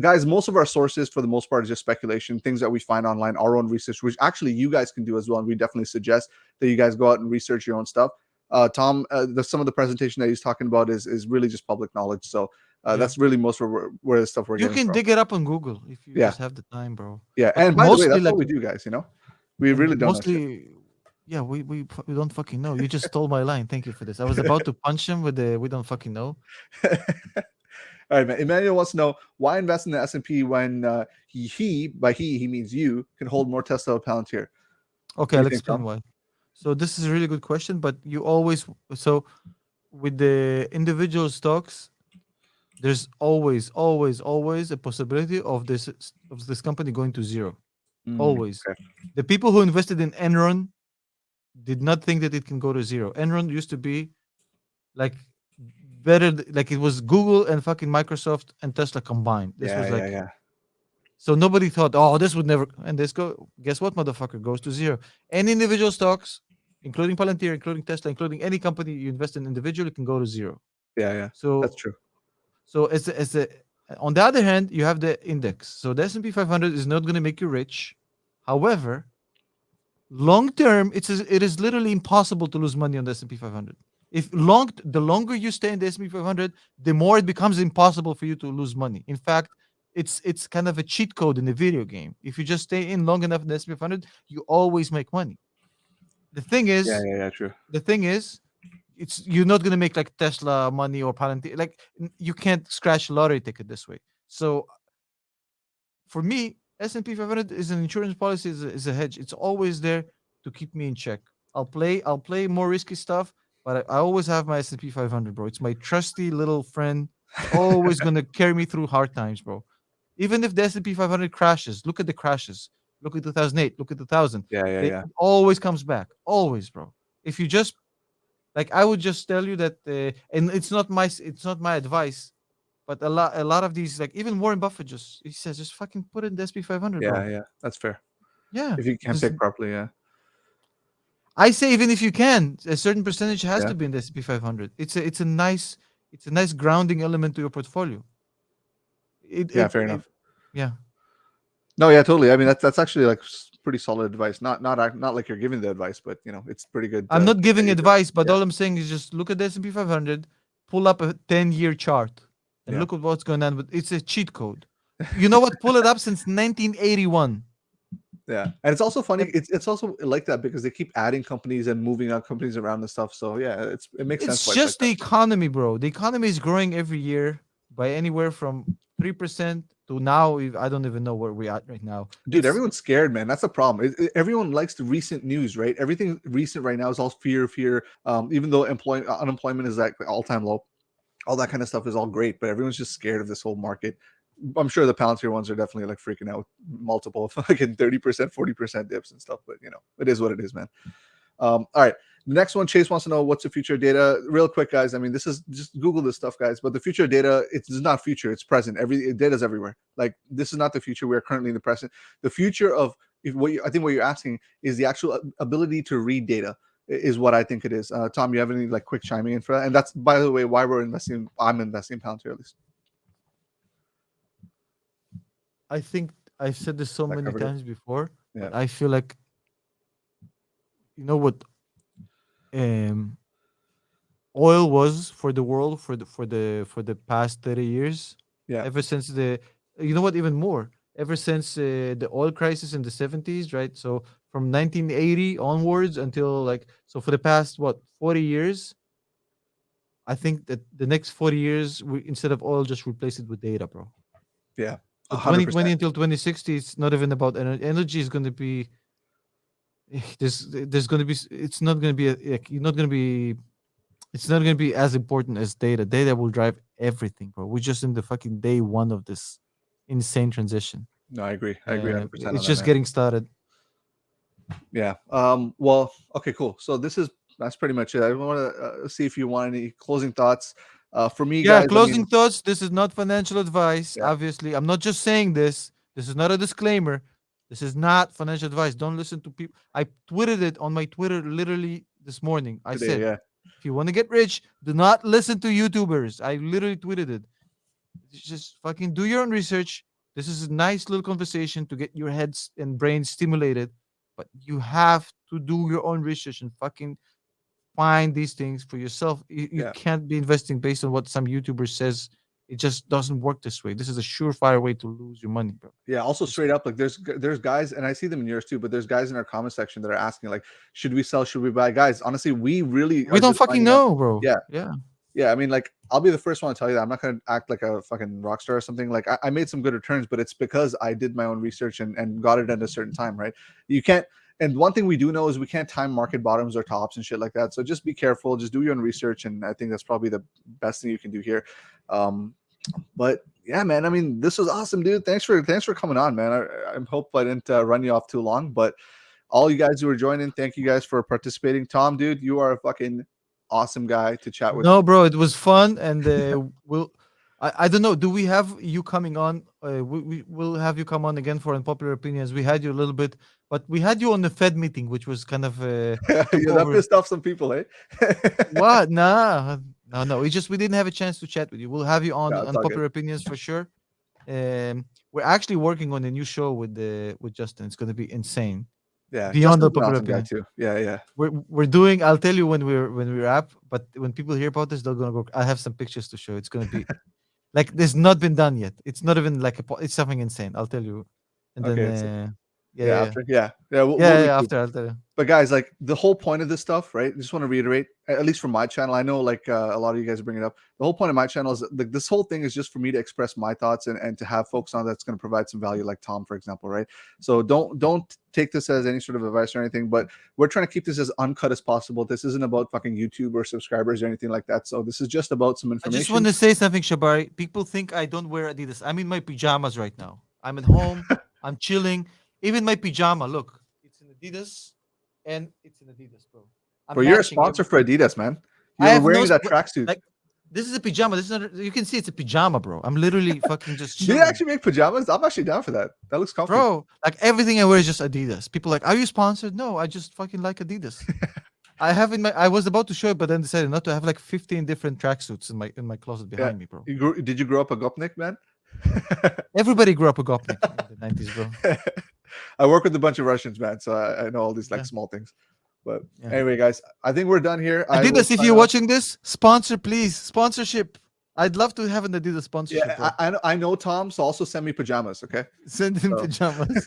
Guys, most of our sources for the most part is just speculation, things that we find online, our own research, which actually you guys can do as well, and we definitely suggest that you guys go out and research your own stuff. Tom, some of the presentation that he's talking about is really just public knowledge, so Yeah. that's really most of where the stuff we're You getting can from. dig it up on Google if you Yeah, just have the time, bro. yeah, But and by the way, mostly that's all like we do, guys, you know, we and really don't know shit. mostly yeah, we don't fucking know. You just stole my line. Thank you for this. I was about to punch him with the we don't fucking know. All right, man. Emmanuel wants to know why invest in the S&P when by he means you can hold more Tesla or Palantir. Okay, What do I'll you think, explain Tom? why. So this is a really good question, but you always so with the individual stocks, there's always a possibility of this company going to zero. Always. Okay. The people who invested in Enron did not think that it can go to zero. Enron used to be like like it was Google and fucking Microsoft and Tesla combined. This Yeah, was yeah, like yeah, so nobody thought, oh, this would never and this go guess what, motherfucker goes to zero. Any individual stocks, including Palantir, including Tesla, including any company you invest in individually can go to zero. yeah, yeah. That's So true. as a on the other hand, you have the index. So the S&P 500 is not going to make you rich. However, long term, it is literally impossible to lose money on the S&P 500. If the longer you stay in the S&P 500, the more it becomes impossible for you to lose money. In fact, it's kind of a cheat code in a video game. If you just stay in long enough in the S&P 500, you always make money. The thing Yeah, is, yeah, yeah. True. the thing is, it's you're not gonna make like Tesla money or Palantir. Like you can't scratch a lottery ticket this way. So for me, S&P 500 is an insurance policy, is a hedge. It's always there to keep me in check. I'll play more risky stuff, but I always have my S&P 500, bro. It's my trusty little friend. It's always gonna carry me through hard times, bro. Even if the S&P 500 crashes, look at the crashes. Look at 2008. Look at 2000. Yeah, yeah, They yeah, it always comes back. Always, bro. If you just like, I would just tell you that, and it's not my advice, but a lot of these, like even Warren Buffett, just he says, just fucking put it in the SP 500, yeah, bro. yeah. That's fair. Yeah, If you can because pick properly, yeah, I say even if you can, a certain percentage has yeah, to be in the SP 500. It's a nice grounding element to your portfolio. It yeah. it, Fair it enough. yeah. No, yeah, totally. I mean, that's actually like pretty solid advice. Not like you're giving the advice, but you know, it's pretty good I'm not thing that giving you're doing. advice, but Yeah, all I'm saying is just look at the S&P 500, pull up a 10-year chart, and yeah, look at what's going on. But it's a cheat code. You know what? Pull it up since 1981. yeah. And it's also funny. Ev- It's also like that because they keep adding companies and moving out companies around and stuff. So yeah, it makes sense It's why it's like just that. the economy, bro. The economy is growing every year by anywhere from 3% to now. I don't even know where we're at right now. Dude, It's everyone's scared, man. That's the problem. Everyone likes the recent news, right? Everything recent right now is all fear, fear. Even though unemployment is like all time low, all that kind of stuff is all great, but everyone's just scared of this whole market. I'm sure the Palantir ones are definitely like freaking out, multiple fucking 30%, 40% dips and stuff. But you know, it is what it is, man. All right. The next one, Chase wants to know what's the future of data. Real quick, guys. I mean, this is just Google this stuff, guys. But the future of data, it's not future, it's present. Every data's everywhere. Like this is not the future. We are currently in the present. The future of I think what you're asking is the actual ability to read data is what I think it is. Tom, you have any like quick chiming in for that? And that's by the way why we're investing. I'm investing in Palantir at least. I think I've said this so That many covered it. times before, Yeah. but I feel like you know what um oil was for the world for the past 30 years, Yeah. ever since the you know what, even more, ever since the oil crisis in the 70s, right? So from 1980 onwards until like, so for the past what, 40 years, I think that the next 40 years, we instead of oil, just replace it with data, bro. Yeah. So 100%. 2020 until 2060, it's not even about energy is going to be there's going to be it's not going to be like, you're not going to be it's not going to be as important as data. Data will drive everything, bro. We're just in the fucking day one of this insane transition. No, I agree. I agree 100% on It's that, just man. getting started. Yeah. Well, okay, cool. So that's pretty much it. I want to see if you want any closing thoughts. For me, Yeah, guys, I closing mean, thoughts. This is not financial advice. yeah, Obviously, I'm not just saying this. This is not a disclaimer. This is not financial advice. Don't listen to people. I tweeted it on my Twitter literally this morning. I Today, said, yeah, if you want to get rich, do not listen to YouTubers. I literally tweeted it. Just fucking do your own research. This is a nice little conversation to get your heads and brain stimulated, but you have to do your own research and fucking find these things for yourself. You yeah. can't be investing based on what some YouTuber says. It just doesn't work this way. This is a surefire way to lose your money, bro. Yeah, also Just straight up, like there's guys, and I see them in yours too, but there's guys in our comment section that are asking like, should we sell? Should we buy? Guys, honestly, we really we are don't just fucking finding out. know, bro. Yeah, Yeah. yeah. I mean, like I'll be the first one to tell you that I'm not gonna act like a fucking rock star or something. Like I made some good returns, but it's because I did my own research and got it at a certain time, right? You can't. And one thing we do know is we can't time market bottoms or tops and shit like that. So just be careful. Just do your own research, and I think that's probably the best thing you can do here. But yeah, man. I mean, this was awesome, dude. Thanks for coming on, man. I hope I didn't run you off too long, but all you guys who are joining, thank you guys for participating. Tom, dude, you are a fucking awesome guy to chat with. No, bro, it was fun, and we'll. I don't know. Do we have you coming on? We will have you come on again for unpopular opinions. We had you a little bit, but we had you on the Fed meeting, which was kind of took Yeah, that over. pissed off some people, eh? What? Nah, no. We just we didn't have a chance to chat with you. We'll have you on No, the it's all good. unpopular opinions for sure. We're actually working on a new show with Justin. It's going to be insane. Yeah, Beyond the Justin's an popular awesome guy opinion. too. Yeah, yeah. We're doing. I'll tell you when we wrap. But when people hear about this, they're gonna go. I have some pictures to show. It's gonna be like this not been done yet. It's not even like it's something insane. I'll tell you. And then Okay, so yeah, yeah, yeah, after yeah, we'll yeah, do yeah. two. After I'll tell you. But guys, like the whole point of this stuff, right? I just want to reiterate, at least from my channel. I know like a lot of you guys bring it up. The whole point of my channel is like this whole thing is just for me to express my thoughts and to have folks on that's going to provide some value, like Tom, for example, right? So don't take this as any sort of advice or anything, but we're trying to keep this as uncut as possible. This isn't about fucking YouTube or subscribers or anything like that. So this is just about some I just want information. to say something, Shabari. People think I don't wear Adidas. I'm in my pajamas right now. I'm at home. I'm chilling. Even my pajama, look, it's an Adidas, and it's an Adidas, bro. I'm Bro, you're a matching sponsor for everything. Adidas, man. I You're have no wearing that tracksuit. like. This is a pajama. This is not. You can see it's a pajama, bro. I'm literally fucking just Do you chilling, actually make pajamas? I'm actually down for that. That looks comfy. bro. Like everything I wear is just Adidas. People are like, are you sponsored? No, I just fucking like Adidas. I have in my. I was about to show it, but then decided not to. I have like 15 different tracksuits in my closet Yeah. behind me, bro. Did you grow up a Gopnik, man? Everybody grew up a Gopnik in the 90s, bro. I work with a bunch of Russians, man, so I know all these like Yeah. small things. But Yeah. anyway, guys, I think we're done here. I will Adidas, if sign you're off. watching this, sponsor, please. Sponsorship. I'd love to have an Adidas sponsorship, Yeah, bro. I know Tom, so also send me pajamas, okay? Send him So- pajamas.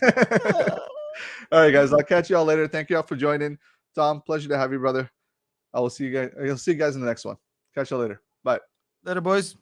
All right, guys, I'll catch y'all later. Thank you all for joining. Tom, pleasure to have you, brother. I will see you guys. I'll see you guys in the next one. Catch y'all later. Bye. Later, boys.